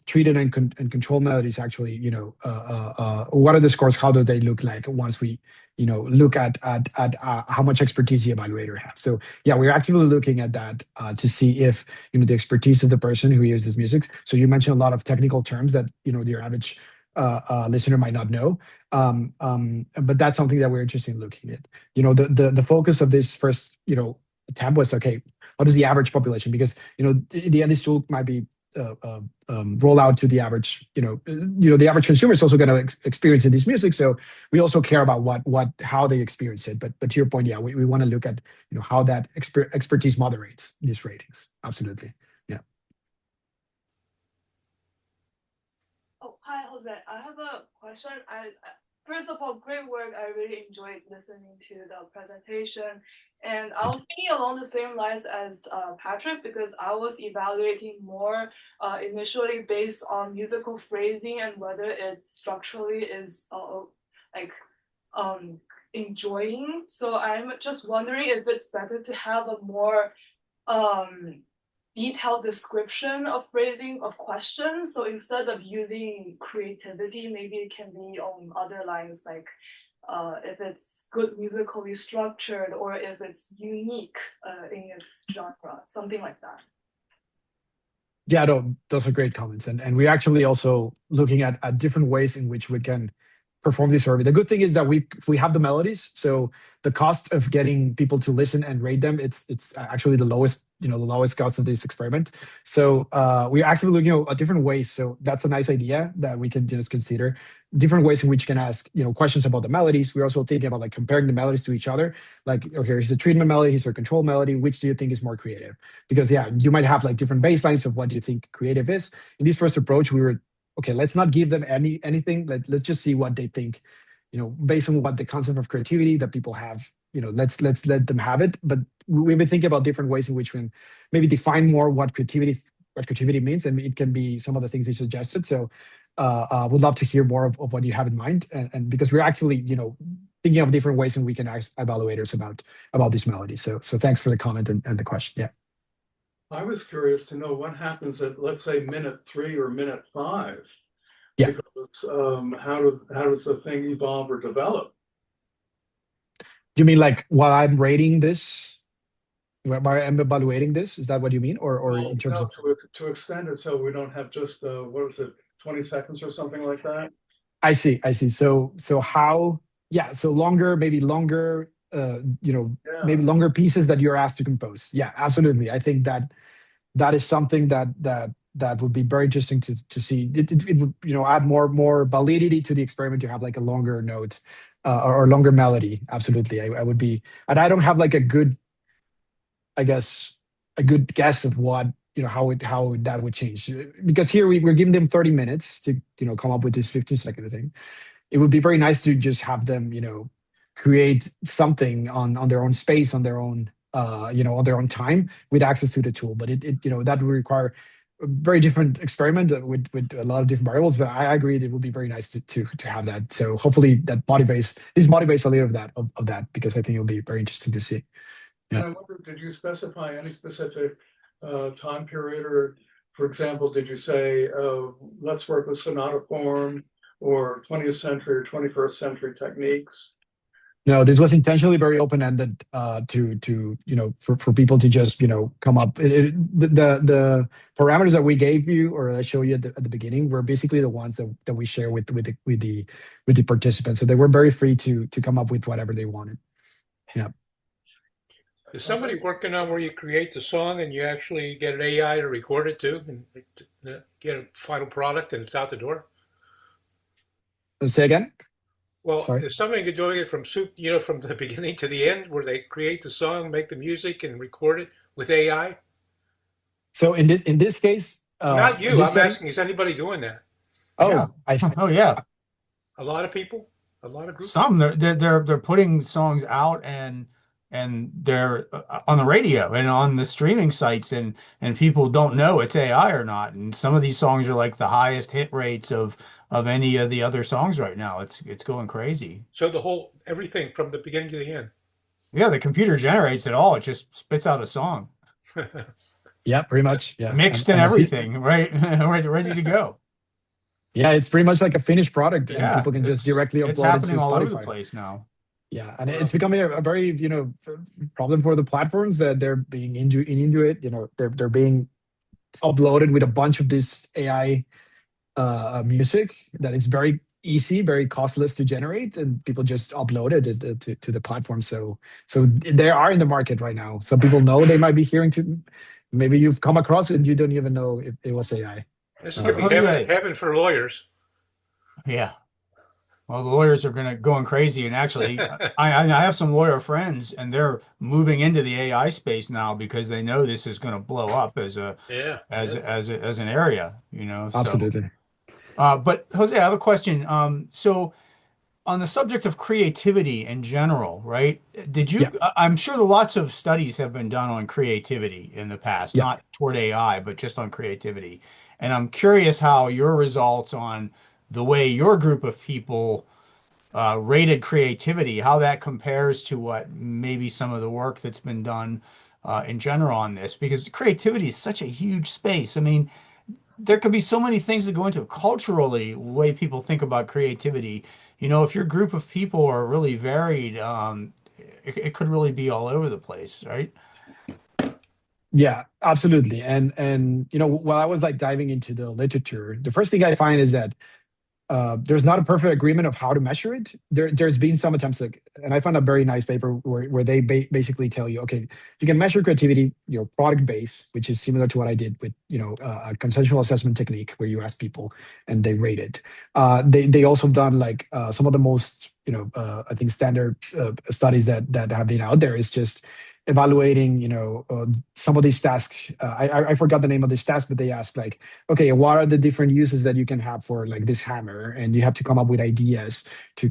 Speaker 2: treated and control melodies actually, what are the scores? How do they look like once we, look at how much expertise the evaluator has? So yeah, we're actively looking at that to see if, the expertise of the person who hears this music. So you mentioned a lot of technical terms that, your average listener might not know. But that's something that we're interested in looking at. The focus of this first, tab was, okay, how does the average population? Because, in the end, this tool might be roll out to the average, the average consumer is also going to experience this music. So we also care about how they experience it. But to your point, yeah, we want to look at, how that expertise moderates these ratings. Absolutely. Yeah.
Speaker 4: Oh, hi, Jose. I have a question. First of all, great work. I really enjoyed listening to the presentation. And I was thinking along the same lines as Patrick, because I was evaluating more initially based on musical phrasing and whether it structurally is like enjoying. So I'm just wondering if it's better to have a more detailed description of phrasing of questions. So instead of using creativity, maybe it can be on other lines, like if it's good musically structured or if it's unique in its genre, something like that.
Speaker 2: Yeah, no, those are great comments. And we're actually also looking at different ways in which we can perform this survey. The good thing is that we have the melodies, so the cost of getting people to listen and rate them, it's actually the lowest, the lowest cost of this experiment. So we're actually looking at different ways. So that's a nice idea that we can just consider different ways in which you can ask questions about the melodies. We're also thinking about like comparing the melodies to each other. Like, okay, here's a treatment melody, here's a control melody. Which do you think is more creative? Because yeah, you might have like different baselines of what you think creative is. In this first approach, we were okay, let's not give them anything. Let's just see what they think, based on what the concept of creativity that people have. Let's let them have it. But we've been thinking about different ways in which we can maybe define more what creativity means, and it can be some of the things you suggested. So, would love to hear more of what you have in mind, and because we're actually, thinking of different ways and we can ask evaluators about this melody. So thanks for the comment and the question. Yeah.
Speaker 1: I was curious to know what happens at, let's say, minute 3 or minute 5.
Speaker 2: Yeah.
Speaker 1: Because how does the thing evolve or develop?
Speaker 2: You mean like while I'm rating this, while I'm evaluating this? Is that what you mean, or in terms of
Speaker 1: to extend it so we don't have just what is it, 20 seconds or something like that?
Speaker 2: I see. So how? Yeah. So longer, maybe longer. Maybe longer pieces that you're asked to compose. Yeah, absolutely. I think that is something that would be very interesting to see. It would add more validity to the experiment to have like a longer note or longer melody. Absolutely, I would be, and I don't have like a good guess of what how that would change, because here we're giving them 30 minutes to come up with this 15-second thing. It would be very nice to just have them create something on their own space, on their own on their own time, with access to the tool. But that would require a very different experiment with a lot of different variables. But I agree that it would be very nice to have that. So hopefully that motivates a little of that, because I think it'll be very interesting to see.
Speaker 1: Yeah. And I wonder, did you specify any specific time period, or for example, did you say let's work with sonata form or 20th century or 21st century techniques?
Speaker 2: No, this was intentionally very open-ended for people to just come up. The parameters that we gave you, or I showed you at the beginning, were basically the ones that we share with the participants. So they were very free to come up with whatever they wanted. Yeah.
Speaker 5: Is somebody working on where you create the song and you actually get an AI to record it too, and get a final product and it's out the door?
Speaker 2: Say again?
Speaker 5: Well,
Speaker 2: Sorry?
Speaker 5: is somebody doing it from from the beginning to the end, where they create the song, make the music, and record it with AI?
Speaker 2: So in this case,
Speaker 5: not you. I'm asking, is anybody doing that?
Speaker 2: Oh,
Speaker 6: yeah. Yeah.
Speaker 5: A lot of people, a lot of groups.
Speaker 6: Some they're putting songs out and they're on the radio and on the streaming sites, and people don't know it's AI or not. And some of these songs are like the highest hit rates of any of the other songs right now. It's going crazy.
Speaker 5: So everything from the beginning to the end.
Speaker 6: Yeah, the computer generates it all. It just spits out a song.
Speaker 2: Yeah, pretty much. Yeah,
Speaker 6: mixed and everything, right? ready to go.
Speaker 2: Yeah, it's pretty much like a finished product, and
Speaker 6: Yeah,
Speaker 2: people can just directly upload it to Spotify.
Speaker 6: It's happening all over the place now.
Speaker 2: Yeah, and it's becoming a very problem for the platforms, that they're being into it. They're being uploaded with a bunch of this AI music that is very easy, very costless to generate, and people just upload it to the platform. So they are in the market right now. Some people know they might be hearing to. Maybe you've come across it and you don't even know it was AI.
Speaker 5: This could be heaven for lawyers.
Speaker 6: Yeah. Well, the lawyers are going crazy, and actually, I have some lawyer friends, and they're moving into the AI space now because they know this is going to blow up as an area,
Speaker 2: Absolutely.
Speaker 6: So, but Jose, I have a question. So, on the subject of creativity in general, right? Did you? Yeah. I'm sure lots of studies have been done on creativity in the past, not toward AI, but just on creativity. And I'm curious how your results on the way your group of people rated creativity, how that compares to what maybe some of the work that's been done in general on this, because creativity is such a huge space. I mean, there could be so many things that go into it culturally, the way people think about creativity. If your group of people are really varied, it could really be all over the place, right?
Speaker 2: Yeah, absolutely. And while I was like diving into the literature, the first thing I find is that there's not a perfect agreement of how to measure it. There's been some attempts, and I found a very nice paper where they basically tell you, okay, you can measure creativity, product base, which is similar to what I did with, a consensual assessment technique where you ask people and they rate it. They also done like some of the most, I think standard studies that have been out there is just evaluating, some of these tasks. I forgot the name of this task, but they ask like, okay, what are the different uses that you can have for like this hammer, and you have to come up with ideas to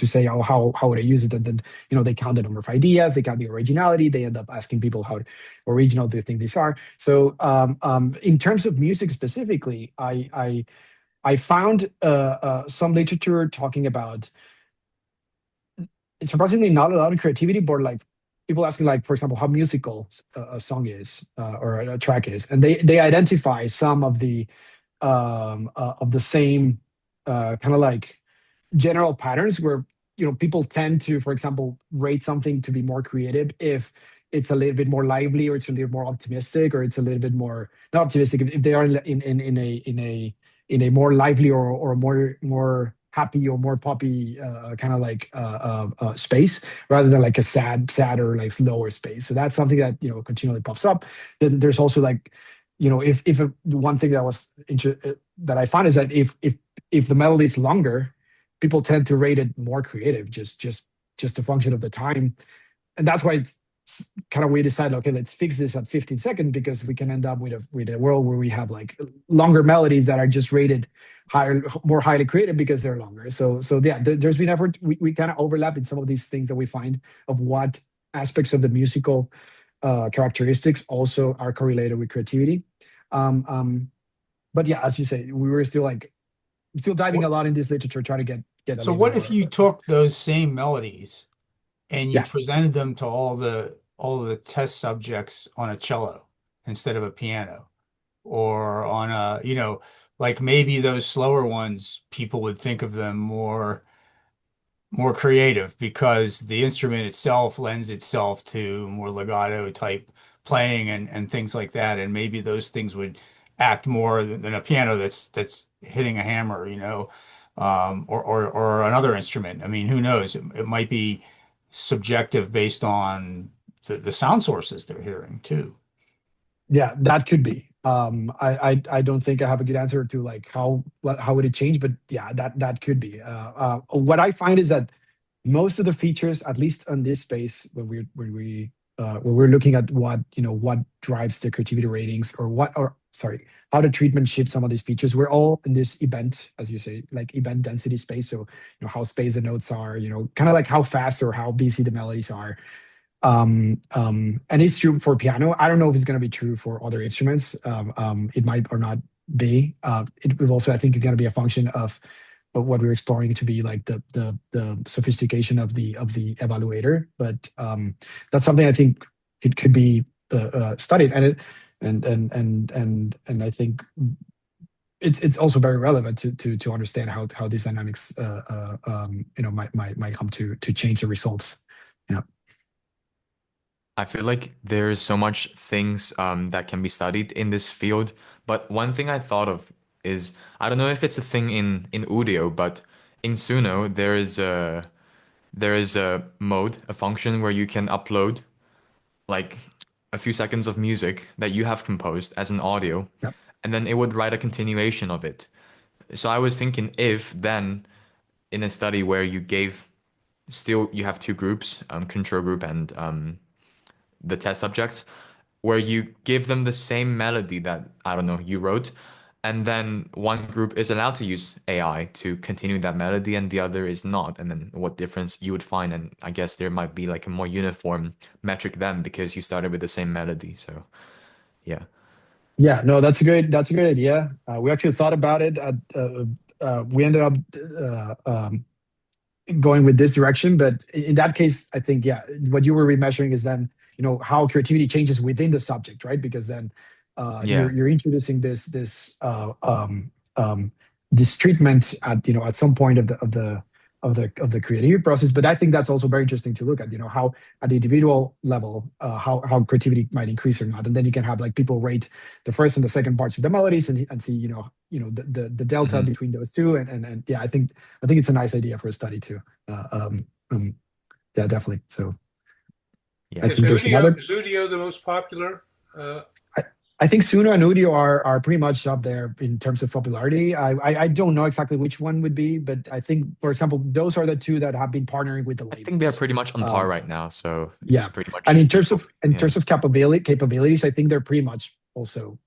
Speaker 2: say how would I use it, and then they count the number of ideas, they count the originality, they end up asking people how original do you think these are. So in terms of music specifically, I found some literature talking about, surprisingly, not a lot of creativity, but like people asking, like, for example, how musical a song is or a track is, and they identify some of the same kind of like general patterns where people tend to, for example, rate something to be more creative if it's a little bit more lively, or it's a little more optimistic, or it's a little bit more not optimistic if they are in a more lively or more happy or more poppy kind of like space, rather than like a sadder, like slower space. So that's something that continually pops up. Then there's also like if one thing that I found is that if the melody is longer, people tend to rate it more creative, just a function of the time. And that's why it's kind of we decided, okay, let's fix this at 15 seconds, because we can end up with a world where we have like longer melodies that are just rated higher, more highly creative because they're longer. So yeah, there's been effort. We kind of overlap in some of these things that we find of what aspects of the musical characteristics also are correlated with creativity. But yeah, as you say, we were still diving a lot in this literature, trying to get.
Speaker 6: So what if you took those same melodies and you
Speaker 2: Yeah.
Speaker 6: presented them to all the test subjects on a cello instead of a piano, or on a, like maybe those slower ones, people would think of them more creative because the instrument itself lends itself to more legato type playing and things like that. And maybe those things would act more than a piano that's hitting a hammer, or another instrument. I mean, who knows? It might be subjective based on the sound sources they're hearing too.
Speaker 2: Yeah, that could be. I don't think I have a good answer to like how would it change, but yeah, that could be. What I find is that most of the features, at least on this space, when we're looking at what drives the creativity ratings, or how the treatment shifts some of these features, we're all in this event, as you say, like event density space. So how spaced the notes are, kind of like how fast or how busy the melodies are. And it's true for piano. I don't know if it's going to be true for other instruments. It might or not be. It will also, I think, going to be a function of what we're exploring to be like the sophistication of the evaluator. But that's something I think could be studied, and I think it's also very relevant to understand how these dynamics might come to change the results.
Speaker 3: I feel like there's so much things that can be studied in this field, but one thing I thought of is, I don't know if it's a thing in audio, but in Suno there is a mode, a function where you can upload like a few seconds of music that you have composed as an audio,
Speaker 2: Yep.
Speaker 3: and then it would write a continuation of it. So I was thinking, if then in a study where you have two groups, control group and the test subjects, where you give them the same melody that, I don't know, you wrote, and then one group is allowed to use AI to continue that melody and the other is not, and then what difference you would find. And I guess there might be like a more uniform metric then, because you started with the same melody. So yeah.
Speaker 2: Yeah, no, that's a great idea. We actually thought about it. We ended up going with this direction, but in that case, I think, yeah, what you were remeasuring is then how creativity changes within the subject, right? Because then
Speaker 3: Yeah.
Speaker 2: you're introducing this treatment at some point of of the creativity process. But I think that's also very interesting to look at, how at the individual level, how creativity might increase or not. And then you can have like people rate the first and the second parts of the melodies and see, the delta between those two. And yeah, I think it's a nice idea for a study too. Yeah, definitely. So
Speaker 3: Yeah.
Speaker 2: I
Speaker 5: Is
Speaker 2: think there's another.
Speaker 5: Udio the most popular?
Speaker 2: I think Suno and Udio are pretty much up there in terms of popularity. I don't know exactly which one would be, but I think, for example, those are the two that have been partnering with the
Speaker 3: I
Speaker 2: labels.
Speaker 3: think they're pretty much on par right now. So
Speaker 2: Yeah,
Speaker 3: it's pretty much.
Speaker 2: and in terms of capabilities, I think they're pretty much also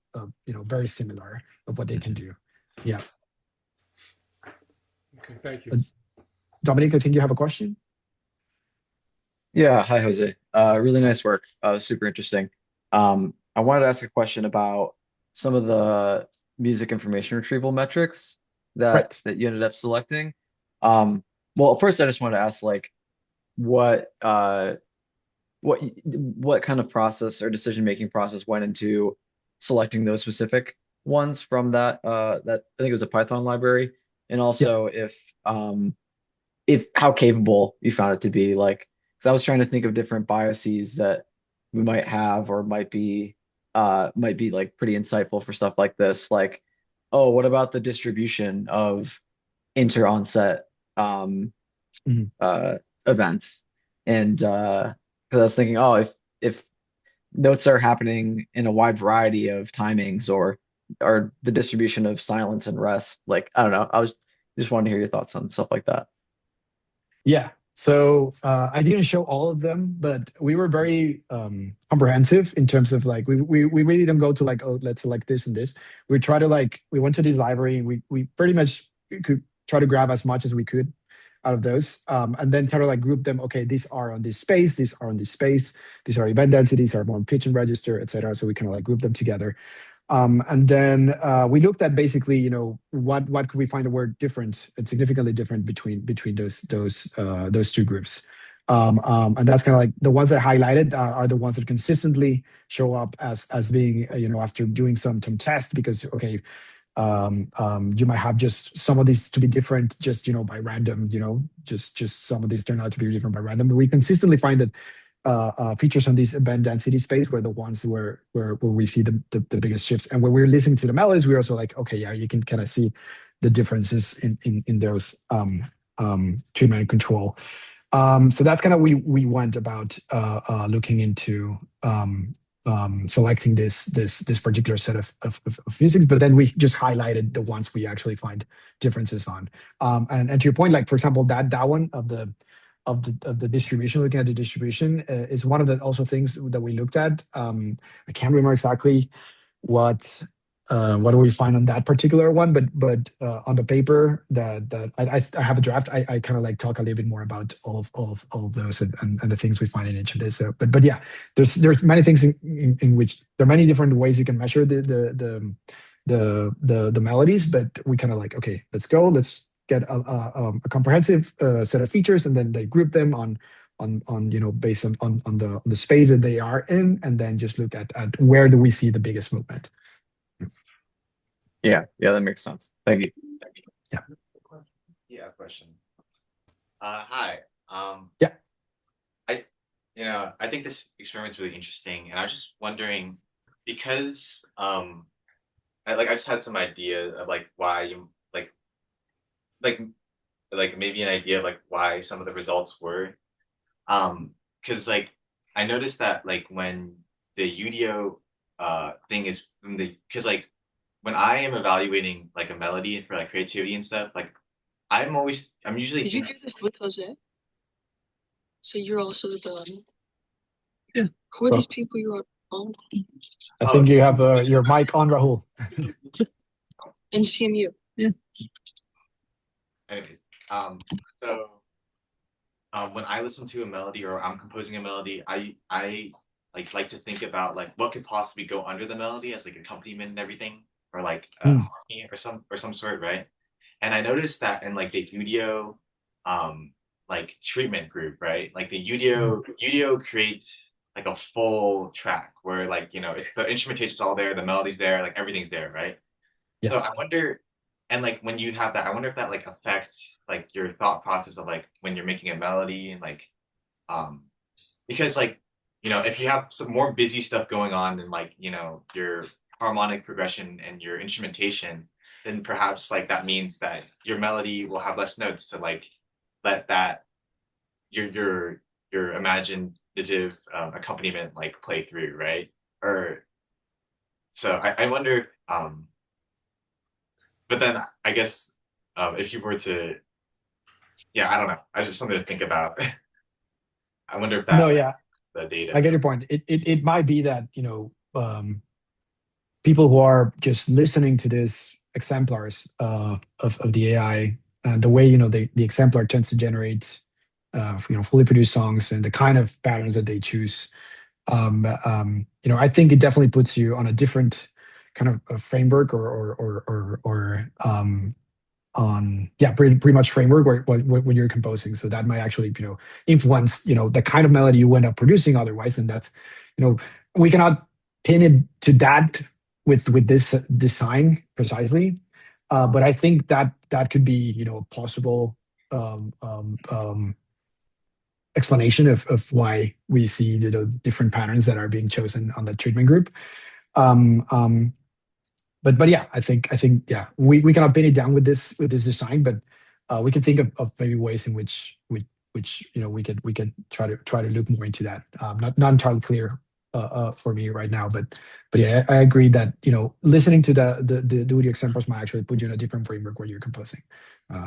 Speaker 2: very similar of what they can do. Yeah.
Speaker 5: Okay, thank you.
Speaker 2: Dominic, I think you have a question.
Speaker 7: Yeah, hi Jose. Really nice work. Super interesting. I wanted to ask a question about some of the music information retrieval metrics
Speaker 2: Right.
Speaker 7: that you ended up selecting. Well, first I just want to ask like what what kind of process or decision-making process went into selecting those specific ones from that I think it was a Python library, and also if how capable you found it to be, like, because I was trying to think of different biases that we might have or might be like pretty insightful for stuff like this. Like, oh, what about the distribution of inter-onset
Speaker 2: Mhm.
Speaker 7: events? And because I was thinking, oh, if notes are happening in a wide variety of timings or the distribution of silence and rest, like I don't know, I was just wanting to hear your thoughts on stuff like that.
Speaker 2: Yeah. So I didn't show all of them, but we were very comprehensive in terms of like we really don't go to like, oh, let's select this and this. We try to like we went to this library and we pretty much could try to grab as much as we could out of those, and then try to like group them. Okay, these are on this space, these are on this space, these are event densities, are more on pitch and register, etc. So we kind of like group them together. And then we looked at basically, what could we find a word different and significantly different between those two groups. And that's kind of like the ones that I highlighted are the ones that consistently show up as being, after doing some tests, because okay, you might have just some of these to be different just by random, just some of these turn out to be different by random. But we consistently find that features on this event density space were the ones where we see the biggest shifts. And when we're listening to the melodies, we're also like, okay, yeah, you can kind of see the differences in those treatment and control. So that's kind of we went about looking into selecting this particular set of music, but then we just highlighted the ones we actually find differences on. And to your point, like for example, that one of the distribution, looking at the distribution is one of the also things that we looked at. I can't remember exactly what do we find on that particular one, but on the paper that I have a draft, I kind of like talk a little bit more about all of those and the things we find in each of this. But yeah, there's many things in which there are many different ways you can measure the melodies, but we kind of like, okay, let's get a comprehensive set of features, and then they group them on based on the space that they are in, and then just look at where do we see the biggest movement.
Speaker 7: Yeah, that makes sense. Thank you.
Speaker 2: Yeah.
Speaker 8: Yeah, question. Hi.
Speaker 2: Yeah.
Speaker 8: I think this experiment's really interesting, and I was just wondering, because I just had some idea of like why you like maybe an idea of like why some of the results were, because like I noticed that like when the UDO thing is because like when I am evaluating like a melody for like creativity and stuff, like I'm usually
Speaker 9: Did you do this with Jose? So you're also the yeah. Who are these people you are on?
Speaker 2: I think you have your mic on, Rahul.
Speaker 9: In CMU. Yeah.
Speaker 8: Anyways, so when I listen to a melody or I'm composing a melody, I like to think about like what could possibly go under the melody as like accompaniment and everything, or like harmony or some sort, right? And I noticed that in like the UDO like treatment group, right? Like the UDO creates like a full track where like if the instrumentation's all there, the melody's there, like everything's there, right?
Speaker 2: Yeah.
Speaker 8: So I wonder, and like when you have that, I wonder if that like affects like your thought process of like when you're making a melody and like um because like if you have some more busy stuff going on and like your harmonic progression and your instrumentation, then perhaps like that means that your melody will have less notes to like let that your imaginative accompaniment like play through, right? Or so I wonder but then I guess if you were to yeah, I don't know, I just something to think about. I wonder if
Speaker 2: No,
Speaker 8: that like
Speaker 2: yeah,
Speaker 8: the data.
Speaker 2: I get your point. It might be that, people who are just listening to these exemplars of the AI, and the way, the exemplar tends to generate, fully produced songs and the kind of patterns that they choose. I think it definitely puts you on a different kind of a framework, or on, yeah, pretty much framework when you're composing. So that might actually, influence, the kind of melody you end up producing otherwise. And that's, we cannot pin it to that with this design precisely. But I think that could be, a possible um, um, um, explanation of why we see, different patterns that are being chosen on the treatment group. Um, um, but yeah, I think yeah, we cannot pin it down with this design, but we can think of maybe ways in which we could try to look more into that. Not entirely clear for me right now, but yeah, I agree that, listening to the audio examples might actually put you in a different framework where you're composing,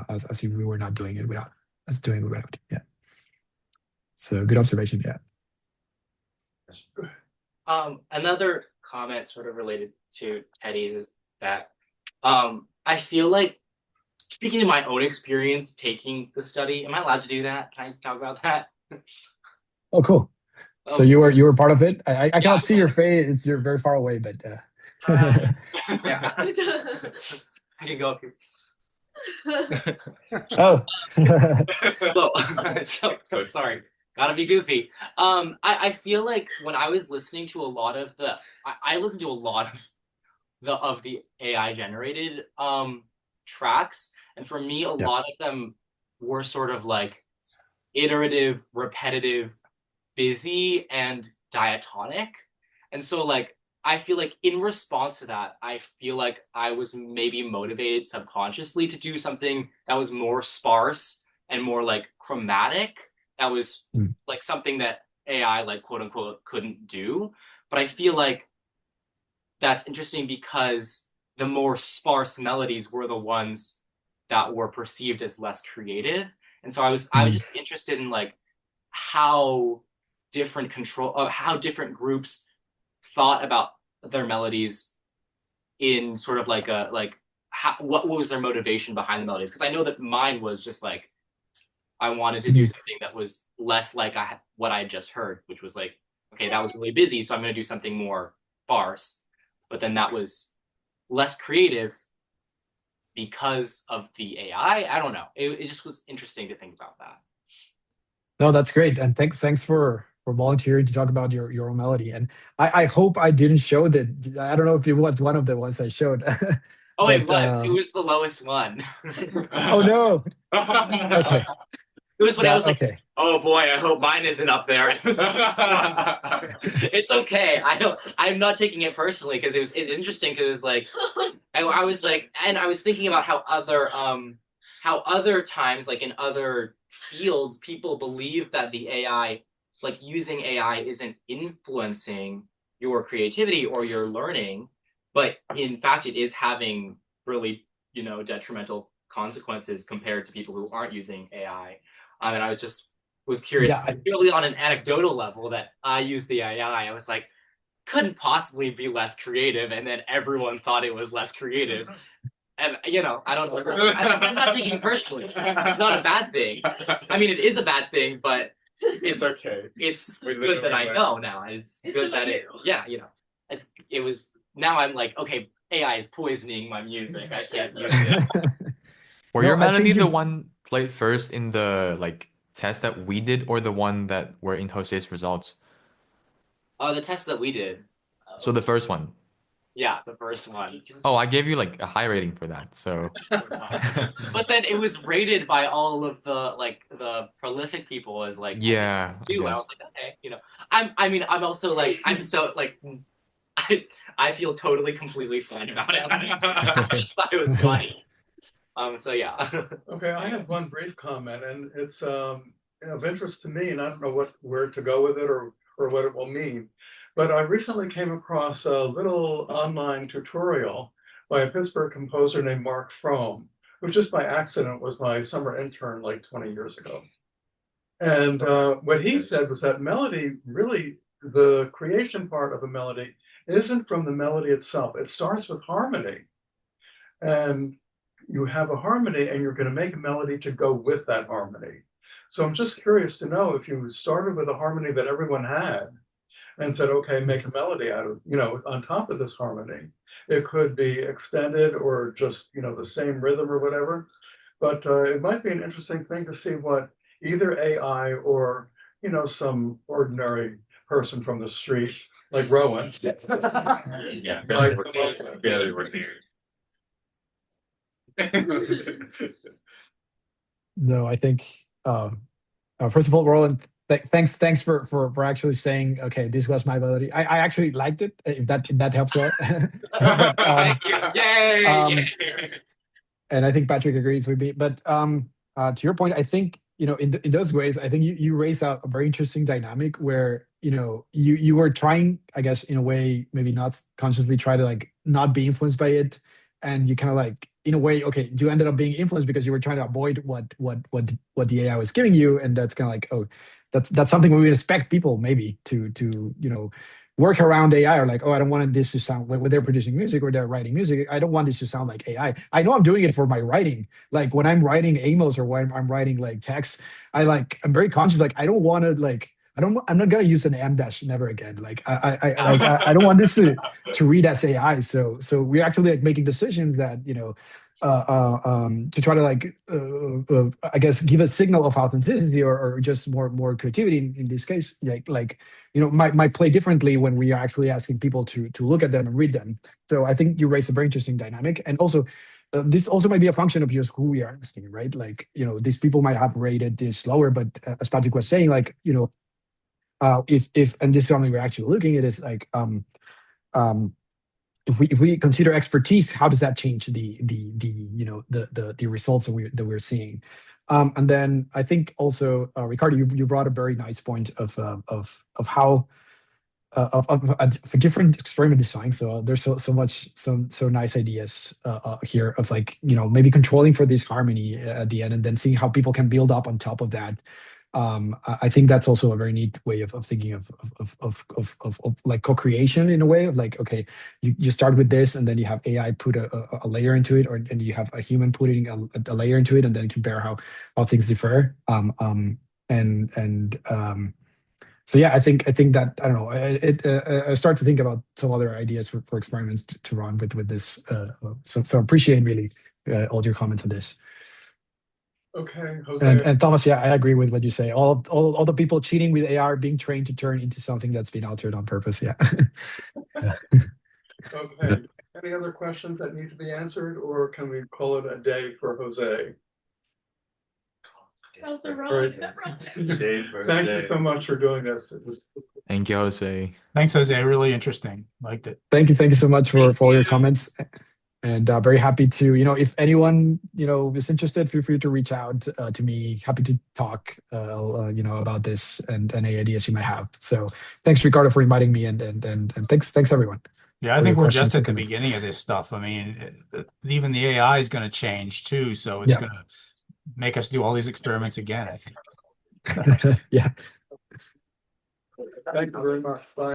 Speaker 2: as if we were not doing it without us doing it without. Yeah. So good observation. Yeah.
Speaker 10: Another comment sort of related to Teddy's is that I feel like, speaking to my own experience taking the study, am I allowed to do that? Can I talk about that?
Speaker 2: Oh, cool. So
Speaker 10: Oh,
Speaker 2: you were part of it. I
Speaker 10: yeah.
Speaker 2: cannot see your face. You're very far away, but
Speaker 10: Yeah. I can go up here.
Speaker 2: oh,
Speaker 10: So sorry. Gotta be goofy. I feel like when I was listening to a lot of I listened to a lot of the AI generated tracks, and for me, a
Speaker 2: yeah.
Speaker 10: lot of them were sort of like iterative, repetitive, busy, and diatonic. And so like I feel like in response to that, I feel like I was maybe motivated subconsciously to do something that was more sparse and more like chromatic. That was
Speaker 2: Mm.
Speaker 10: like something that AI, like, quote unquote, couldn't do. But I feel like that's interesting because the more sparse melodies were the ones that were perceived as less creative. And so I was
Speaker 2: Mm.
Speaker 10: just interested in like how how different groups thought about their melodies in sort of like what was their motivation behind the melodies, because I know that mine was just like I wanted to do
Speaker 2: Mm.
Speaker 10: something that was less like what I had just heard, which was like, okay, that was really busy, so I'm going to do something more sparse. But then that was less creative because of the AI. I don't know. It just was interesting to think about that.
Speaker 2: No, that's great, and thanks for volunteering to talk about your own melody. And I hope I didn't show that. I don't know if it was one of the ones I showed,
Speaker 10: Oh,
Speaker 2: but
Speaker 10: it was the lowest one.
Speaker 2: oh no. Okay.
Speaker 10: It was when I was like,
Speaker 2: Okay.
Speaker 10: oh boy, I hope mine isn't up there. It was the lowest one. It's okay. I'm not taking it personally because it's interesting because it was like I was like, and I was thinking about how other times, like in other fields, people believe that the AI, like using AI, isn't influencing your creativity or your learning, but in fact, it is having really, detrimental consequences compared to people who aren't using AI. And I was curious,
Speaker 2: Yeah.
Speaker 10: purely on an anecdotal level, that I use the AI. I was like, couldn't possibly be less creative, and then everyone thought it was less creative. And I don't know. I'm not taking it personally. It's not a bad thing. I mean, it is a bad thing, but it's
Speaker 3: okay.
Speaker 10: It's good that I know now. It's good that it was. Now I'm like, okay, AI is poisoning my music. I can't use it.
Speaker 3: Were
Speaker 2: No,
Speaker 3: your
Speaker 2: I think
Speaker 3: melody the
Speaker 2: you.
Speaker 3: one played first in the like test that we did, or the one that were in Jose's results?
Speaker 10: The test that we did.
Speaker 3: So the first one.
Speaker 10: Yeah, the first one.
Speaker 3: Oh, I gave you like a high rating for that. So
Speaker 10: But then it was rated by all of the prolific people as like
Speaker 3: yeah, I
Speaker 10: two. And I
Speaker 3: guess.
Speaker 10: was like, okay, I'm also like I'm so like I feel totally completely fine about it. I just thought it was funny. So yeah.
Speaker 1: Okay, I have one brief comment, and it's of interest to me, and I don't know where to go with it or what it will mean. But I recently came across a little online tutorial by a Pittsburgh composer named Mark Fromm, who just by accident was my summer intern like 20 years ago. And what he said was that melody, really, the creation part of a melody isn't from the melody itself. It starts with harmony. And you have a harmony and you're going to make a melody to go with that harmony. So I'm just curious to know if you started with a harmony that everyone had and said, okay, make a melody out of, on top of this harmony. It could be extended or just, the same rhythm or whatever. But it might be an interesting thing to see what either AI or, some ordinary person from the street like Rowan.
Speaker 8: Yeah,
Speaker 1: might come up with.
Speaker 8: barely ordinary.
Speaker 2: No, I think first of all, Roland, thanks for actually saying, okay, this was my melody. I actually liked it, if that helps a lot. But,
Speaker 10: Thank you. Yay! Yay.
Speaker 2: and I think Patrick agrees with me. But to your point, I think in those ways, I think you raised a very interesting dynamic where you were trying, I guess, in a way, maybe not consciously try to like not be influenced by it, and you kind of like in a way, okay, you ended up being influenced because you were trying to avoid what the AI was giving you, and that's kind of like, oh, that's something we would expect people maybe to work around AI, or like, oh, I don't want this to sound when they're producing music or they're writing music. I don't want this to sound like AI. I know I'm doing it for my writing. Like when I'm writing Amos or when I'm writing like text, I'm very conscious. Like I don't want to like I'm not gonna use an M dash never again. Like I don't want this to read as AI. So we're actually like making decisions that to try to like I guess give a signal of authenticity or just more creativity in this case. Like might play differently when we are actually asking people to look at them and read them. So I think you raised a very interesting dynamic, and also. This also might be a function of just who we are asking, right? Like, these people might have rated this lower, but as Patrick was saying, like, if and this is something we're actually looking at is like if we consider expertise, how does that change the results that we're seeing? And then I think also Ricardo, you brought a very nice point of how of a different experiment design. So there's so nice ideas here of like maybe controlling for this harmony at the end, and then seeing how people can build up on top of that. I think that's also a very neat way of thinking of like co-creation in a way of like, okay, you start with this and then you have AI put a layer into it, and you have a human putting a layer into it, and then compare how things differ. So yeah, I think that I don't know. I start to think about some other ideas for experiments to run with this. So appreciate really all your comments on this.
Speaker 1: Okay, Jose.
Speaker 2: And Thomas, yeah, I agree with what you say. All the people cheating with AI are being trained to turn into something that's been altered on purpose. Yeah.
Speaker 1: Okay. Any other questions that need to be answered, or can we call it a day for Jose? Thank you so much for doing this.
Speaker 3: Thank you, Jose.
Speaker 6: Thanks, Jose. Really interesting. Liked it.
Speaker 2: Thank you so much for all your comments. And very happy to, if anyone, is interested, feel free to reach out to me. Happy to talk, about this and any ideas you might have. So thanks, Ricardo, for inviting me, and thanks everyone.
Speaker 6: Yeah, I think we're just at the beginning of this stuff. I mean, even the AI is going to change too. So it's going to make us do all these experiments again, I think.
Speaker 2: Yeah.
Speaker 1: Thank you very much. Bye.